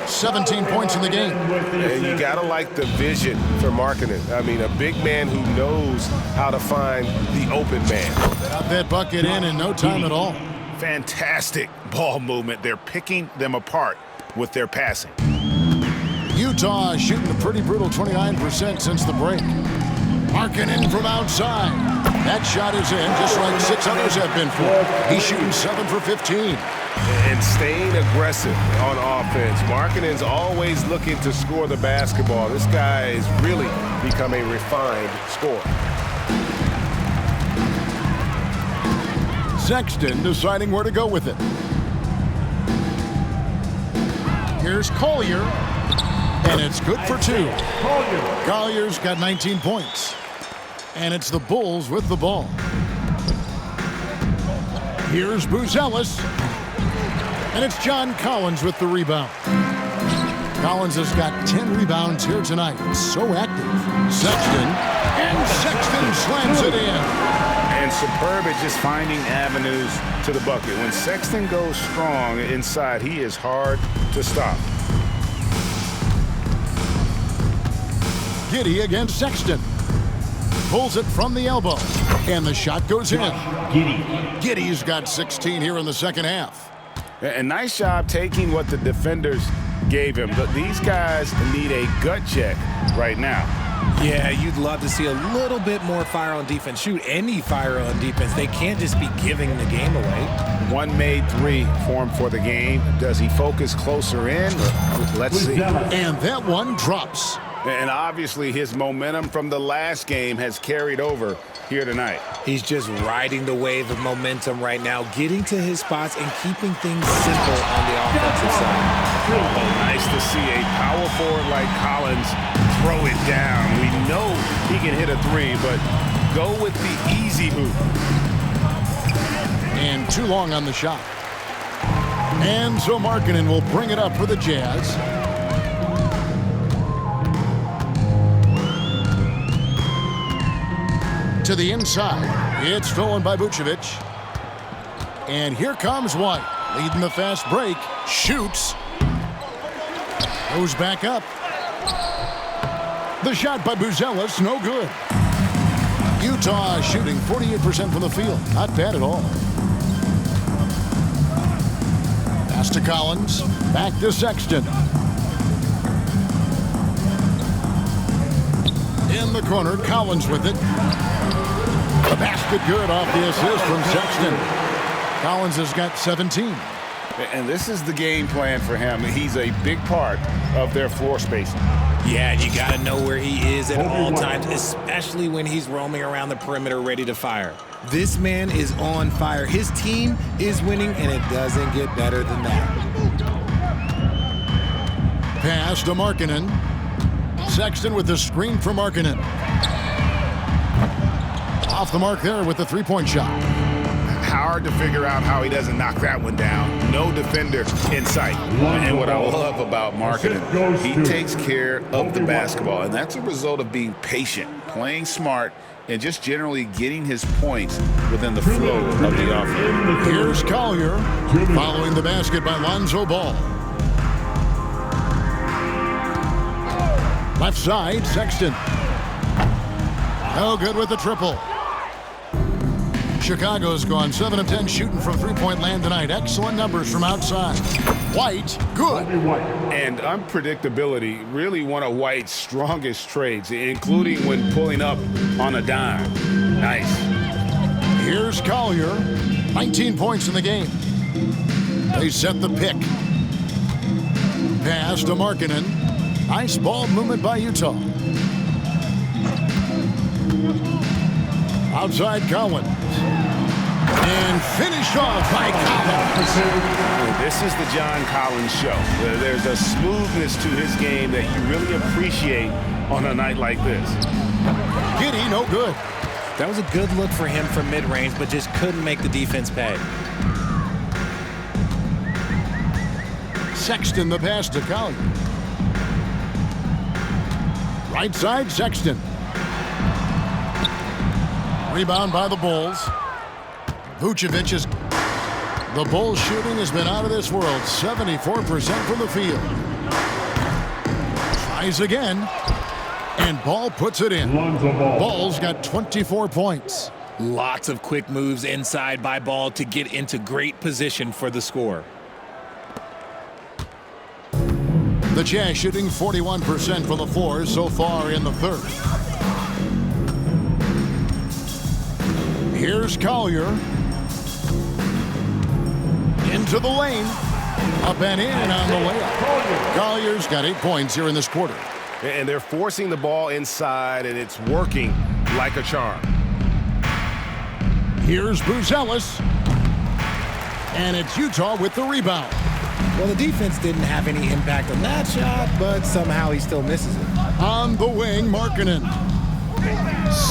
17 points in the game. And you got to like the vision for Markkanen. I mean, a big man who knows how to find the open man. Got that bucket in no time at all. Fantastic ball movement. They're picking them apart with their passing. Utah shooting a pretty brutal 29% since the break. Markkanen from outside. That shot is in, just like 6 others have been for. He's shooting 7 for 15. And staying aggressive on offense. Markkanen's always looking to score the basketball. This guy has really become a refined scorer. Sexton deciding where to go with it. Here's Collier. And it's good for 2. Collier's got 19 points. And it's the Bulls with the ball. Here's Buzelis. And it's John Collins with the rebound. Collins has got 10 rebounds here tonight. So active. Sexton. And Sexton slams it in. And superb at just finding avenues to the bucket. When Sexton goes strong inside, he is hard to stop. Giddey against Sexton. Pulls it from the elbow. And the shot goes in. Giddey's got 16 here in the second half. And nice job taking what the defenders gave him. But these guys need a gut check right now. Yeah, you'd love to see a little bit more fire on defense. Shoot, any fire on defense. They can't just be giving the game away. One made 3 for him for the game. Does he focus closer in? Let's see. And that one drops. And obviously his momentum from the last game has carried over here tonight. He's just riding the wave of momentum right now, getting to his spots and keeping things simple on the offensive side. Oh, nice to see a power forward like Collins throw it down. We know he can hit a 3, but go with the easy hoop. And too long on the shot. And so Markkanen will bring it up for the Jazz. To the inside. It's stolen by Vucevic. And here comes White. Leading the fast break. Shoots. Goes back up. The shot by Buzelis. No good. Utah shooting 48% from the field. Not bad at all. Pass to Collins. Back to Sexton. In the corner. Collins with it. The basket good off the assist from Sexton. Collins has got 17. And this is the game plan for him. He's a big part of their floor spacing. Yeah, and you got to know where he is at all times, especially when he's roaming around the perimeter ready to fire. This man is on fire. His team is winning, and it doesn't get better than that. Pass to Markkanen. Sexton with the screen for Markkanen. Off the mark there with the three-point shot. Hard to figure out how he doesn't knock that one down. No defender in sight. And what I love about Markkanen, he takes care of the basketball, and that's a result of being patient, playing smart, and just generally getting his points within the flow of the offense. Here's Collier following the basket by Lonzo Ball. Left side, Sexton. No good with the triple. Chicago's gone 7 of 10 shooting from three-point land tonight. Excellent numbers from outside. White, good. And unpredictability, really one of White's strongest traits, including when pulling up on a dime. Nice. Here's Collier. 19 points in the game. They set the pick. Pass to Markkanen. Nice ball movement by Utah. Outside Colin. And finished off by Collins. This is the John Collins show. There's a smoothness to his game that you really appreciate on a night like this. Giddy, no good. That was a good look for him from mid-range, but just couldn't make the defense pay. Sexton the pass to Colin. Right side, Sexton. Rebound by the Bulls. Vucevic is... The Bulls shooting has been out of this world. 74% from the field. Tries again. And Ball puts it in. Ball's got 24 points. Lots of quick moves inside by Ball to get into great position for the score. The Jazz shooting 41% from the floor so far in the third. Here's Collier. Into the lane. Up and in on the layup. Collier's got 8 points here in this quarter. And they're forcing the ball inside, and it's working like a charm. Here's Buzelis. And it's Utah with the rebound. Well, the defense didn't have any impact on that shot, but somehow he still misses it. On the wing, Markkanen.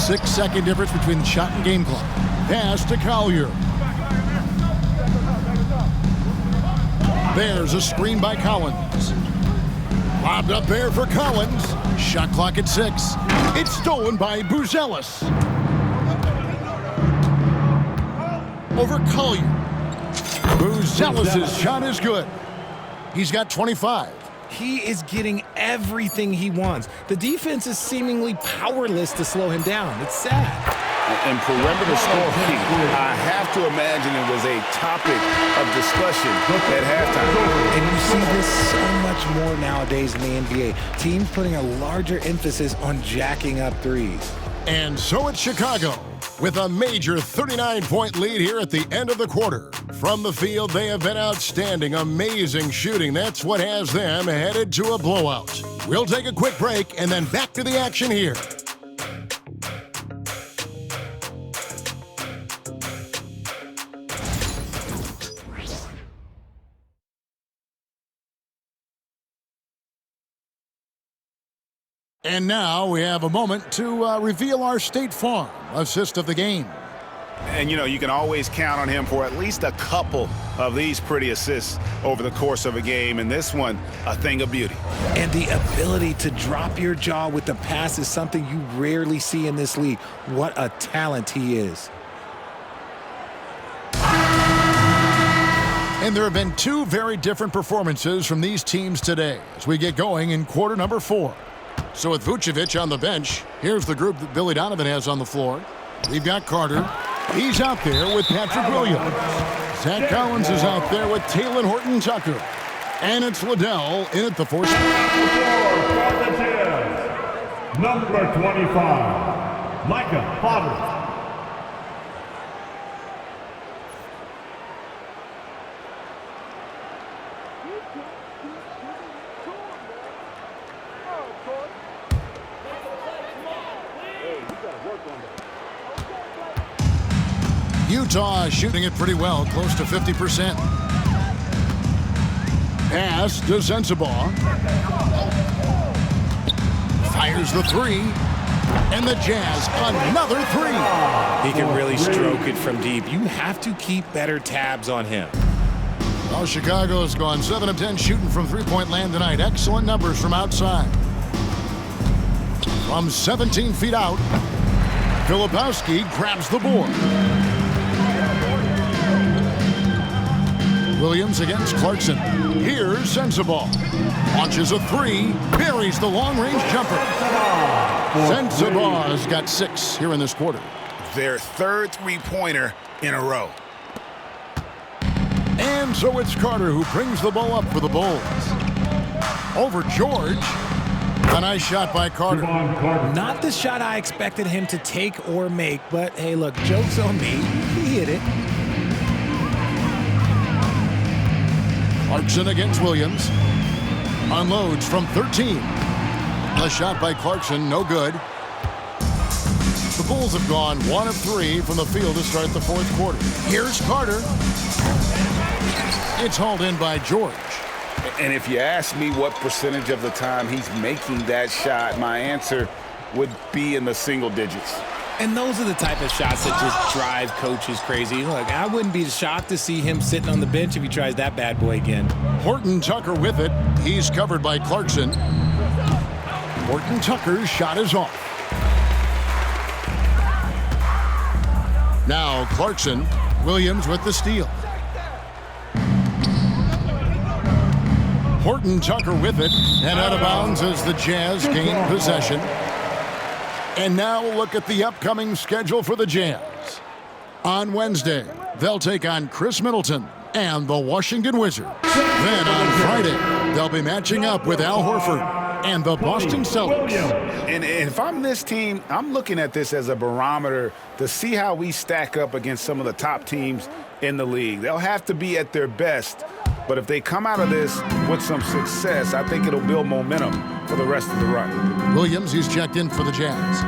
6-second difference between the shot and game clock. Pass to Collier. There's a screen by Collins. Lobbed up there for Collins. Shot clock at 6. It's stolen by Buzelis. Over Collier. Buzelis' shot is good. He's got 25. He is getting everything he wants. The defense is seemingly powerless to slow him down. It's sad. And perimeter scoring, I have to imagine it was a topic of discussion at halftime. And you see this so much more nowadays in the NBA. Teams putting a larger emphasis on jacking up threes. And so it's Chicago with a major 39-point lead here at the end of the quarter. From the field, they have been outstanding, amazing shooting. That's what has them headed to a blowout. We'll take a quick break and then back to the action here. And now we have a moment to reveal our State Farm assist of the game. And, you know, you can always count on him for at least a couple of these pretty assists over the course of a game. And this one, a thing of beauty. And the ability to drop your jaw with the pass is something you rarely see in this league. What a talent he is. And there have been two very different performances from these teams today as we get going in quarter number 4. So with Vucevic on the bench, here's the group that Billy Donovan has on the floor. We've got Carter. He's out there with Patrick Williams. Zach Collins is out there with Talen Horton-Tucker. And it's Liddell in at the force. Number 25, Micah Potter. Utah is shooting it pretty well, close to 50%. Pass to Sensabaugh. Fires the 3. And the Jazz, another 3. He can really stroke it from deep. You have to keep better tabs on him. Well, Chicago's gone 7 of 10 shooting from three-point land tonight. Excellent numbers from outside. From 17 feet out, Filipowski grabs the board. Williams against Clarkson. Here's Sensabaugh. Launches a 3. Buries the long-range jumper. Sensabaugh's got 6 here in this quarter. Their third three-pointer in a row. And so it's Carter who brings the ball up for the Bulls. Over George. A nice shot by Carter. Not the shot I expected him to take or make, but hey, look, joke's on me. He hit it. Clarkson against Williams. Unloads from 13. A shot by Clarkson, no good. The Bulls have gone 1 of 3 from the field to start the fourth quarter. Here's Carter. It's hauled in by George. And if you ask me what percentage of the time he's making that shot, my answer would be in the single digits. And those are the type of shots that just drive coaches crazy. Look, I wouldn't be shocked to see him sitting on the bench if he tries that bad boy again. Horton Tucker with it. He's covered by Clarkson. Horton Tucker's shot is off. Now Clarkson. Williams with the steal. Horton Tucker with it. And out of bounds as the Jazz gain possession. And now we'll look at the upcoming schedule for the Jazz. On Wednesday, they'll take on Chris Middleton and the Washington Wizards. Then on Friday, they'll be matching up with Al Horford and the Boston Celtics. And if I'm this team, I'm looking at this as a barometer to see how we stack up against some of the top teams in the league. They'll have to be at their best, but if they come out of this with some success, I think it'll build momentum for the rest of the run. Williams, he's checked in for the Jazz.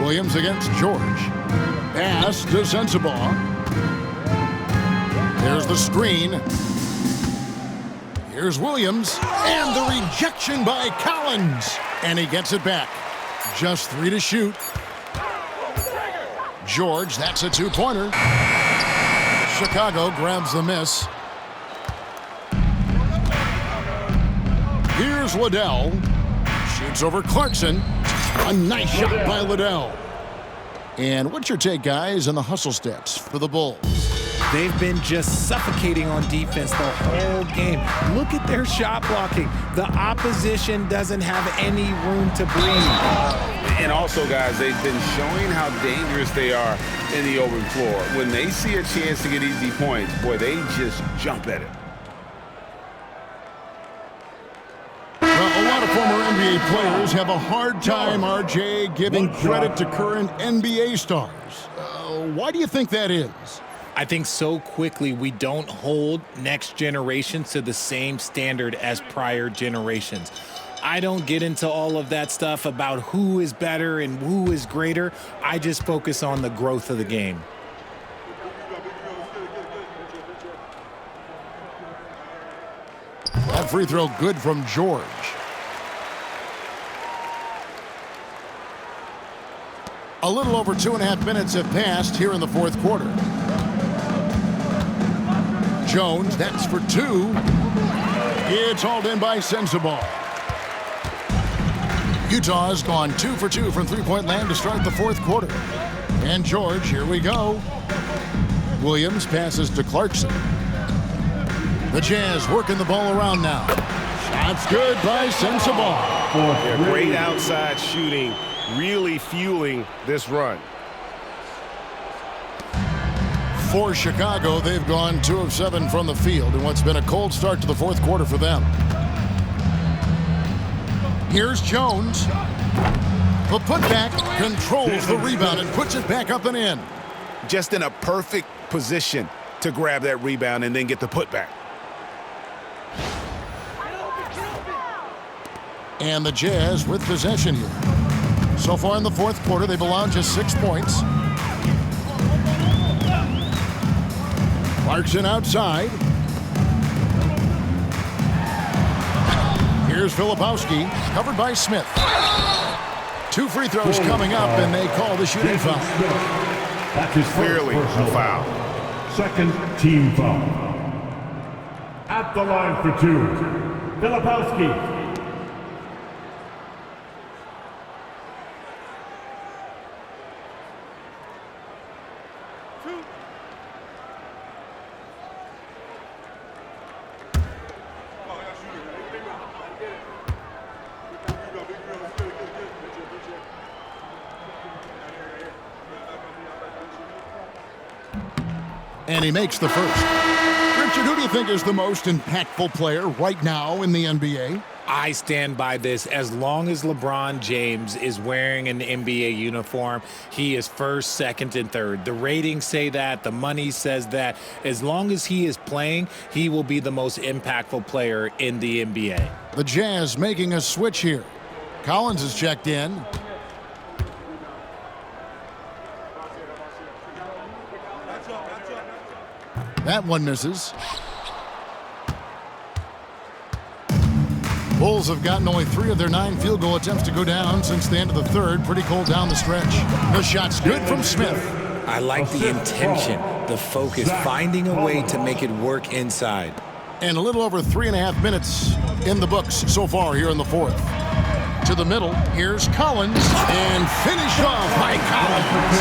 Williams against George. Pass to Sensabaugh. There's the screen. Here's Williams. And the rejection by Collins. And he gets it back. Just 3 to shoot. George, that's a 2-pointer. Chicago grabs the miss. Here's Liddell. Shoots over Clarkson. A nice shot by Liddell. And what's your take, guys, on the hustle stats for the Bulls? They've been just suffocating on defense the whole game. Look at their shot blocking. The opposition doesn't have any room to breathe. And also, guys, they've been showing how dangerous they are in the open floor. When they see a chance to get easy points, boy, they just jump at it. Well, a lot of former NBA players have a hard time, RJ, giving credit to current NBA stars. Why do you think that is? I think so quickly we don't hold next generations to the same standard as prior generations. I don't get into all of that stuff about who is better and who is greater. I just focus on the growth of the game. That free throw good from George. A little over 2.5 minutes have passed here in the fourth quarter. Jones, that's for 2. It's hauled in by Sensabaugh. Utah's gone 2 for 2 from three-point land to start the fourth quarter. And George, here we go. Williams passes to Clarkson. The Jazz working the ball around now. Shots good by Sensabaugh. Yeah, great outside shooting, really fueling this run. For Chicago, they've gone 2 of 7 from the field in what's been a cold start to the fourth quarter for them. Here's Jones. The putback controls the rebound and puts it back up and in. Just in a perfect position to grab that rebound and then get the putback. And the Jazz with possession here. So far in the fourth quarter, they've allowed just 6 points. Clarkson outside. Here's Filipowski, covered by Smith. 2 free throws coming up, and they call the shooting foul. That's his Clearly a foul. Second team foul. At the line for 2, Filipowski. And he makes the first. Richard, who do you think is the most impactful player right now in the NBA? I stand by this. As long as LeBron James is wearing an NBA uniform, he is first, second, and third. The ratings say that. The money says that. As long as he is playing, he will be the most impactful player in the NBA. The Jazz making a switch here. Collins is checked in. That one misses. Bulls have gotten only 3 of their 9 field goal attempts to go down since the end of the third. Pretty cold down the stretch. The shot's good from Smith. I like the intention, the focus, finding a way to make it work inside. And a little over 3.5 minutes in the books so far here in the fourth. To the middle, here's Collins, and finished off by Collins.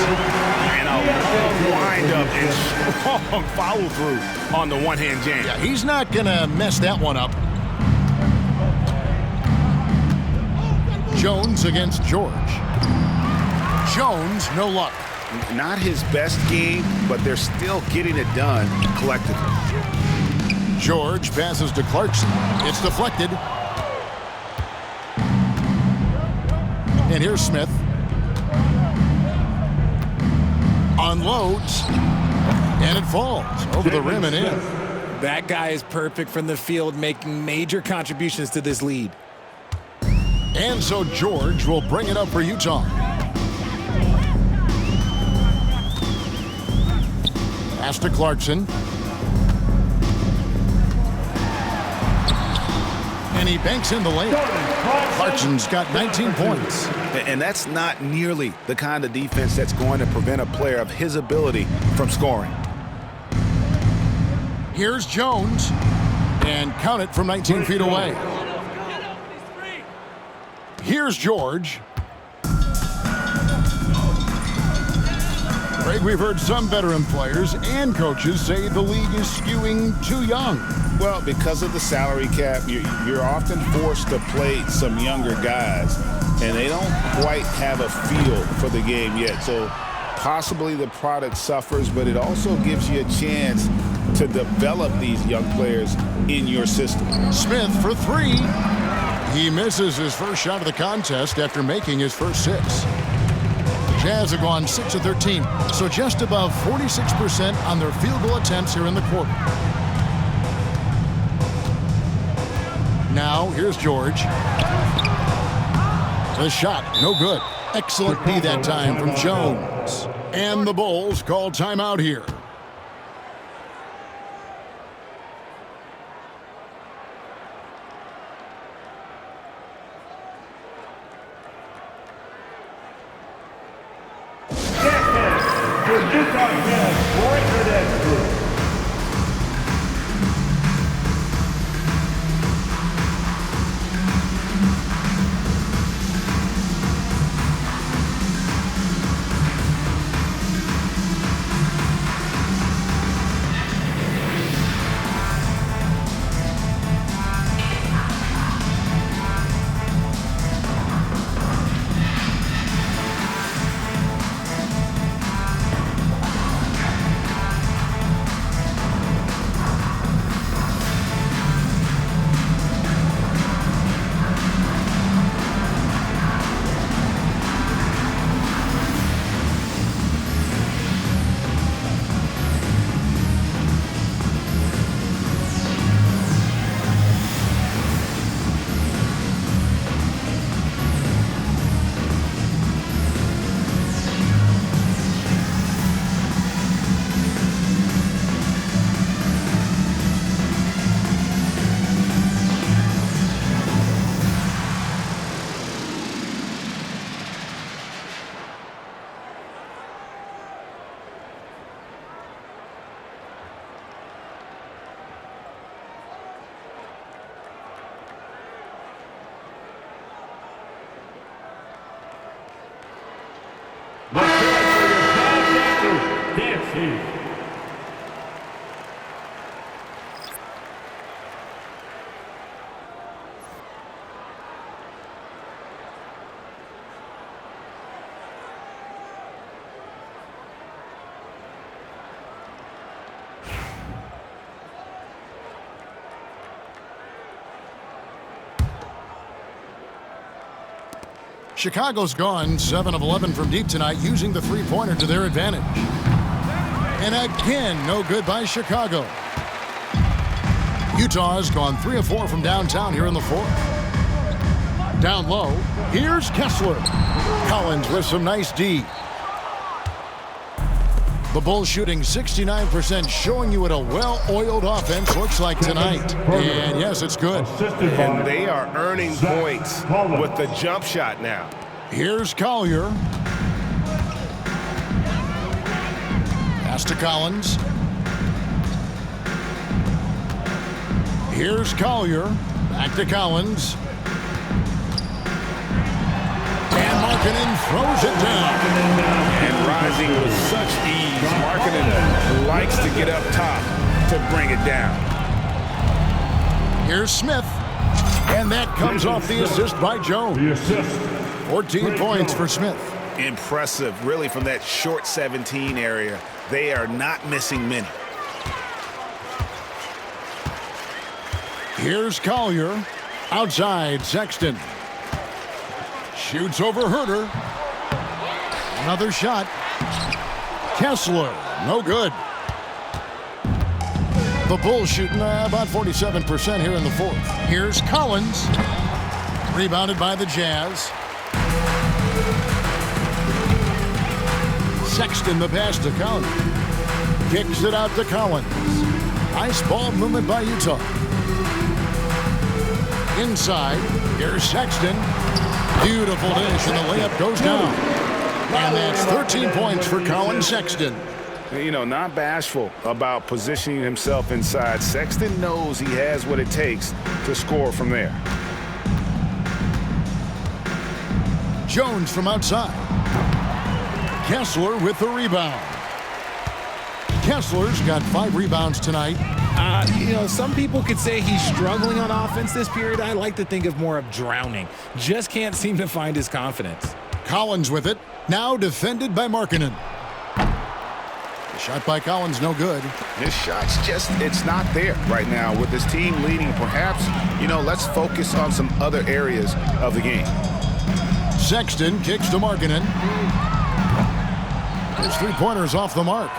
And a long wind-up and strong follow-through on the one-hand jam. Yeah, he's not going to mess that one up. Jones against George. Jones, no luck. Not his best game, but they're still getting it done collectively. George passes to Clarkson. It's deflected. And here's Smith. Unloads. And it falls over the rim and in. That guy is perfect from the field, making major contributions to this lead. And so George will bring it up for Utah. Pass to Clarkson. And he banks in the lane. Clarkson's got 19 points. And that's not nearly the kind of defense that's going to prevent a player of his ability from scoring. Here's Jones. And count it from 19 feet away. Here's George. Greg, we've heard some veteran players and coaches say the league is skewing too young. Well, because of the salary cap, you're often forced to play some younger guys, and they don't quite have a feel for the game yet. So possibly the product suffers, but it also gives you a chance to develop these young players in your system. Smith for 3. He misses his first shot of the contest after making his first 6. Jazz have gone 6 of 13, so just above 46% on their field goal attempts here in the quarter. Now, here's George. The shot, no good. Excellent D that time from Jones. And the Bulls call timeout here. Chicago's gone 7 of 11 from deep tonight, using the three-pointer to their advantage. And again, no good by Chicago. Utah's gone 3 of 4 from downtown here in the fourth. Down low, Here's Kessler. Collins with some nice D. The Bulls shooting 69%, showing you what a well-oiled offense looks like tonight. And yes, it's good. And they are earning points with the jump shot now. Here's Collier. Pass to Collins. Here's Collier. Back to Collins. And Markkanen throws it down. And rising with such ease. Markkanen likes to get up top to bring it down. Here's Smith. And that comes off the assist by Jones. 14 points for Smith. Impressive, really, from that short 17 area. They are not missing many. Here's Collier. Outside, Sexton. Shoots over Herter. Another shot. Kessler, no good. The Bulls shooting about 47% here in the fourth. Here's Collins. Rebounded by the Jazz. Sexton the pass to Colin. Kicks it out to Collins. Nice ball movement by Utah. Inside, here's Sexton. Beautiful dish, and the layup goes down. And that's 13 points for Colin Sexton. You know, not bashful about positioning himself inside. Sexton knows he has what it takes to score from there. Jones from outside. Kessler with the rebound. Kessler's got 5 rebounds tonight. You know, some people could say he's struggling on offense this period. I like to think of more of drowning. Just can't seem to find his confidence. Collins with it. Now defended by Markkanen. The shot by Collins, no good. His shot's just, it's not there right now. With his team leading, perhaps, you know, let's focus on some other areas of the game. Sexton kicks to Markkanen. His 3-pointer's off the mark.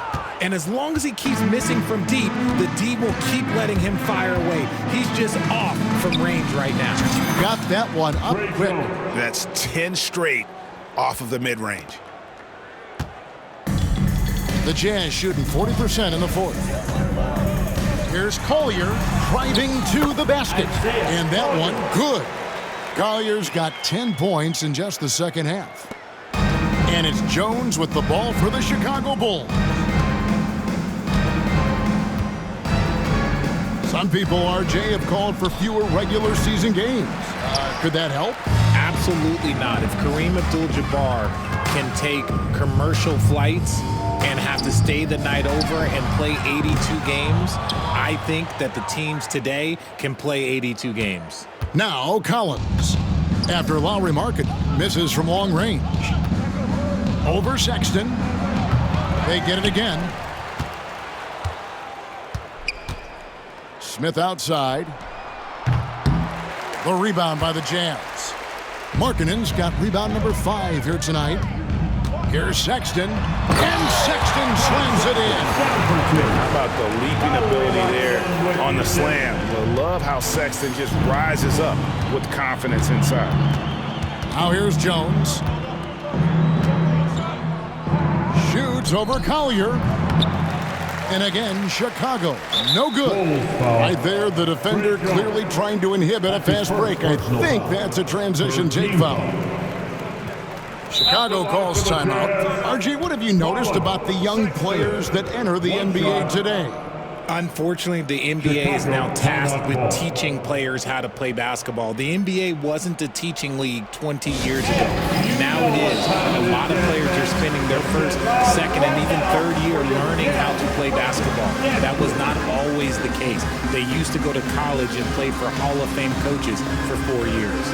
And as long as he keeps missing from deep, the D will keep letting him fire away. He's just off from range right now. Got that one up quick. That's 10 straight off of the mid-range. The Jazz shooting 40% in the fourth. Here's Collier driving to the basket. And that one, good. Collier's got 10 points in just the second half. And it's Jones with the ball for the Chicago Bulls. Some people, RJ, have called for fewer regular season games. Could that help? Absolutely not. If Kareem Abdul-Jabbar can take commercial flights and have to stay the night over and play 82 games, I think that the teams today can play 82 games. Now Collins. After Lowry Markkanen misses from long range. Over Sexton. They get it again. Smith outside. The rebound by the Jazz. Markkanen's got rebound number 5 here tonight. Here's Sexton. And Sexton slams it in. How about the leaping ability there on the slam? I love how Sexton just rises up with confidence inside. Now here's Jones. Shoots over Collier. And again, Chicago. No good. Right there, the defender clearly trying to inhibit a fast break. I think that's a transition take foul. Chicago calls timeout. RJ, what have you noticed about the young players that enter the NBA today? Unfortunately, the NBA is now tasked with teaching players how to play basketball. The NBA wasn't a teaching league 20 years ago. Now it is. A lot of players are spending their first, second, and even third year learning how to play basketball. That was not always the case. They used to go to college and play for Hall of Fame coaches for 4 years.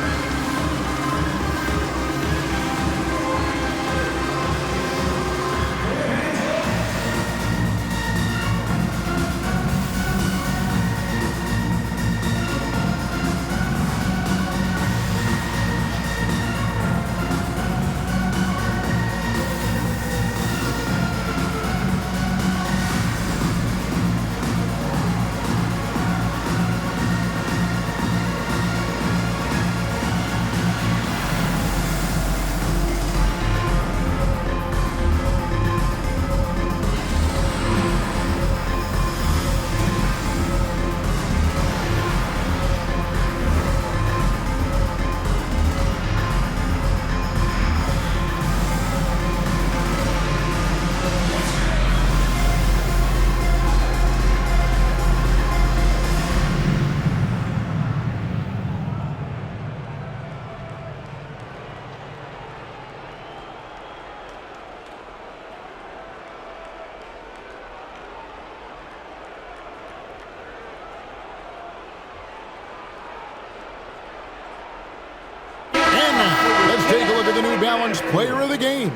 the New Balance Player of the Game,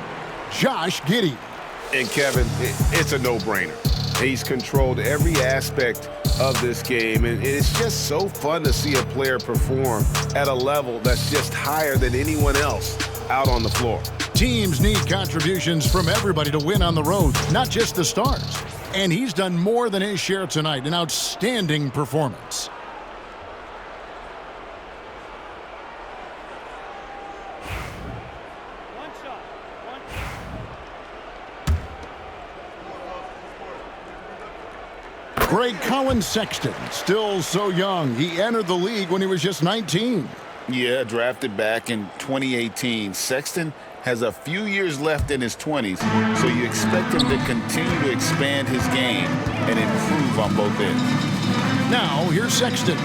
Josh Giddey. And Kevin, it's a no-brainer. He's controlled every aspect of this game, and it's just so fun to see a player perform at a level that's just higher than anyone else out on the floor. Teams need contributions from everybody to win on the road, not just the stars. And he's done more than his share tonight, an outstanding performance. Great Colin Sexton, still so young. He entered the league when he was just 19. Yeah, drafted back in 2018. Sexton has a few years left in his 20s, so you expect him to continue to expand his game and improve on both ends. Now, here's Sexton.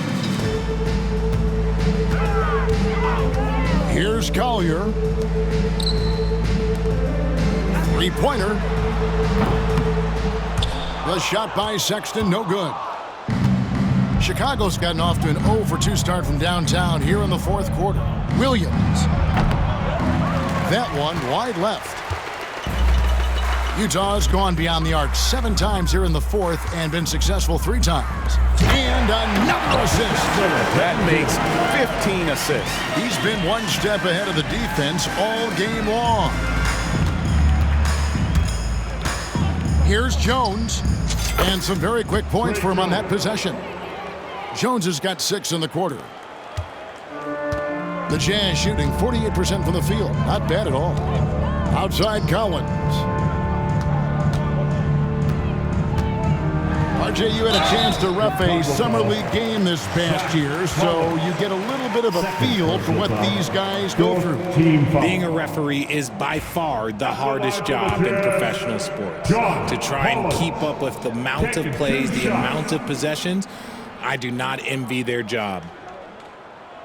Here's Collier. Three-pointer. The shot by Sexton, no good. Chicago's gotten off to an 0-for-2 start from downtown here in the fourth quarter. Williams. That one wide left. Utah's gone beyond the arc 7 times here in the fourth and been successful 3 times. And another assist. That makes 15 assists. He's been one step ahead of the defense all game long. Here's Jones. And some very quick points for him on that possession. Jones has got 6 in the quarter. The Jazz shooting 48% from the field. Not bad at all. Outside Collins. RJ, you had a chance to ref a Summer League game this past year, so you get a little bit of a feel for what these guys go through. Being a referee is by far the hardest job in professional sports. To try and keep up with the amount of plays, the amount of possessions, I do not envy their job.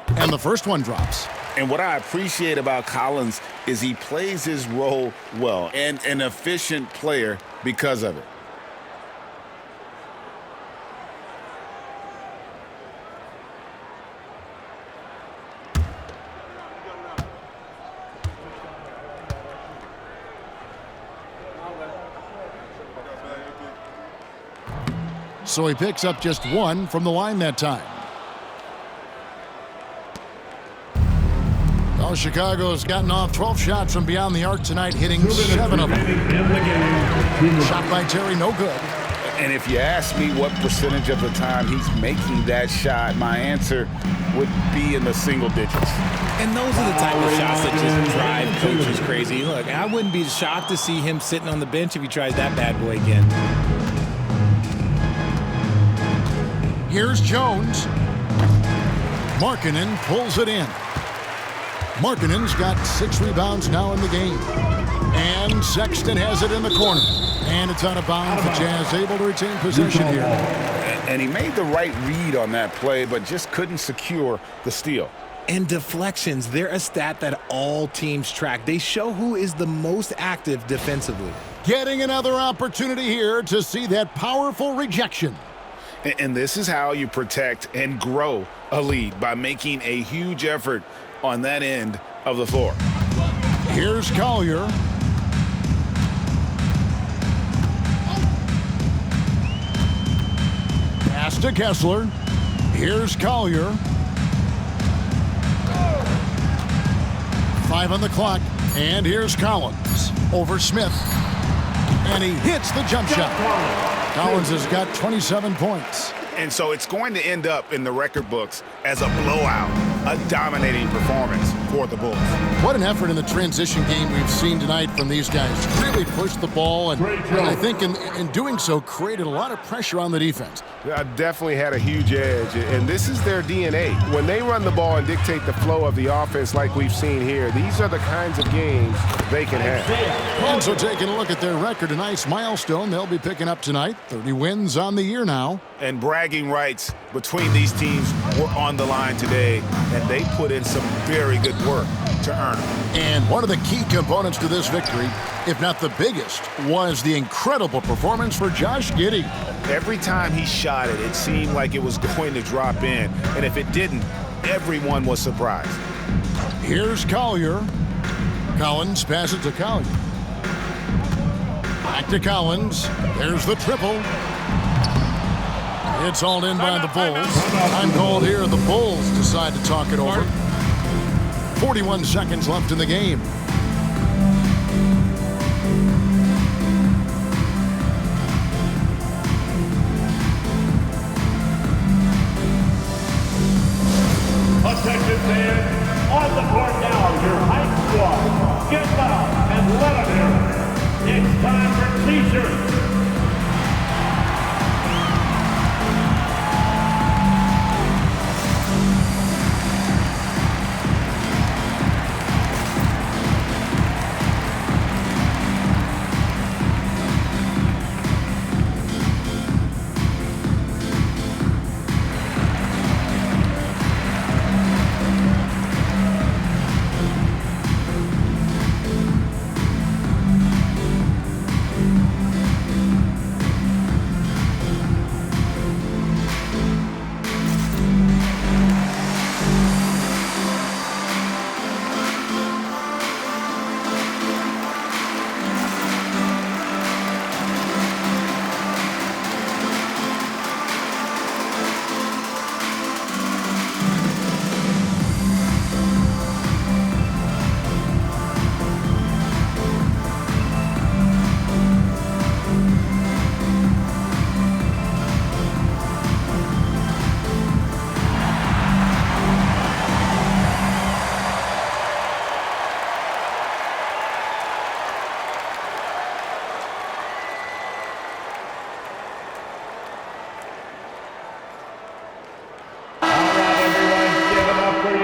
And the first one drops. And what I appreciate about Collins is he plays his role well and an efficient player because of it. So he picks up just 1 from the line that time. Well, Chicago's gotten off 12 shots from beyond the arc tonight, hitting 7 of them. Shot by Terry, no good. And if you ask me what percentage of the time he's making that shot, my answer would be in the single digits. And those are the type of shots that just drive coaches crazy. Look, I wouldn't be shocked to see him sitting on the bench if he tries that bad boy again. Here's Jones. Markkanen pulls it in. Markkanen's got 6 rebounds now in the game. And Sexton has it in the corner. And it's out of bounds. The Jazz able to retain possession here. And he made the right read on that play, but just couldn't secure the steal. And deflections, they're a stat that all teams track. They show who is the most active defensively. Getting another opportunity here to see that powerful rejection. And this is how you protect and grow a lead, by making a huge effort on that end of the floor. Here's Collier. Pass to Kessler. Here's Collier. 5 on the clock. And here's Collins over Smith. And he hits the jump shot. Collins has got 27 points. And so it's going to end up in the record books as a blowout, a dominating performance for the Bulls. What an effort in the transition game we've seen tonight from these guys. Really pushed the ball, and I think in doing so created a lot of pressure on the defense. Definitely had a huge edge, and this is their DNA. When they run the ball and dictate the flow of the offense like we've seen here, these are the kinds of games they can have. And so taking a look at their record, a nice milestone they'll be picking up tonight. 30 wins on the year now. And bragging rights between these teams were on the line today, and they put in some very good work to earn it. And one of the key components to this victory, if not the biggest, was the incredible performance for Josh Giddey. Every time he shot it, it seemed like it was going to drop in, and if it didn't, everyone was surprised. Here's Collier. Collins passes to Colin. Back to Collins. There's the triple. It's hauled in by the Bulls. Time called here. The Bulls decide to talk it over. 41 seconds left in the game. Attention fans, on the court now, your hype squad. Get up and let them hear it. It's time for t-shirts.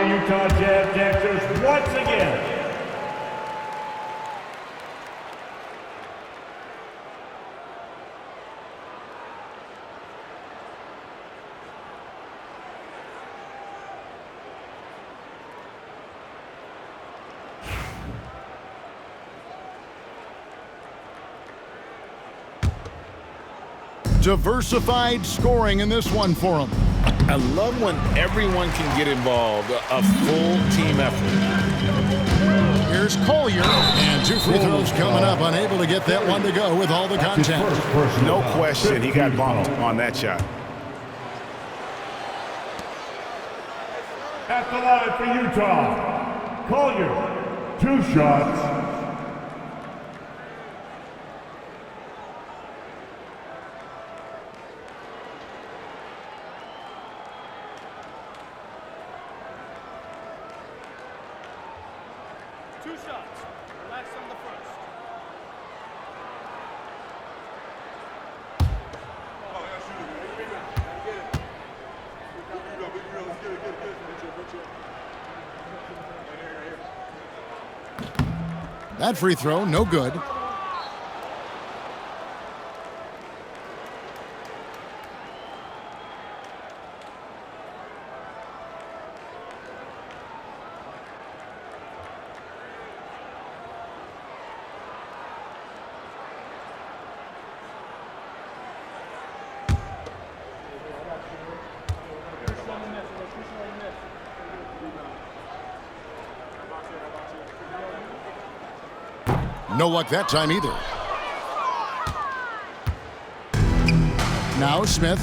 Utah Jazz dancers once again. Diversified scoring in this one for them. I love when everyone can get involved, a full team effort. Here's Collier, and 2 free throws coming up, unable to get that one to go with all the contact. No question, he got bumped on that shot. At the line for Utah, Collier, 2 shots. Relax on the first. That free throw, no good. No luck that time either. Now Smith.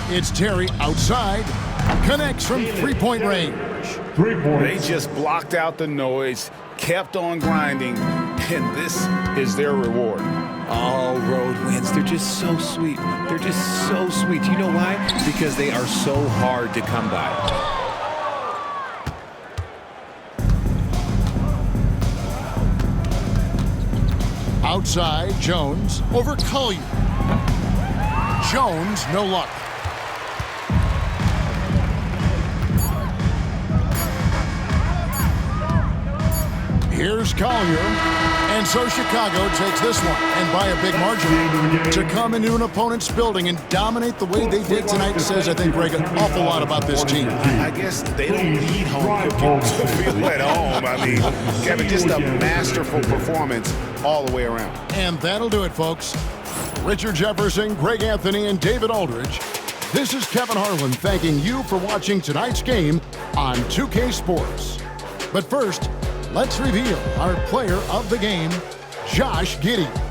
It's Terry outside. Connects from three-point range. 3 points. They just blocked out the noise, kept on grinding, and this is their reward. All road wins. They're just so sweet. They're just so sweet. You know why? Because they are so hard to come by. Outside, Jones over Collier. Jones, no luck. Here's Collier. And so Chicago takes this one, and by a big margin. To come into an opponent's building and dominate the way they did tonight says, I think, Greg, an awful lot about this team. I guess they don't need home cooking to feel at home. I mean, Kevin, just a masterful performance all the way around. And that'll do it, folks. Richard Jefferson, Greg Anthony, and David Aldridge. This is Kevin Harlan thanking you for watching tonight's game on 2K Sports. But first, let's reveal our player of the game, Josh Giddey.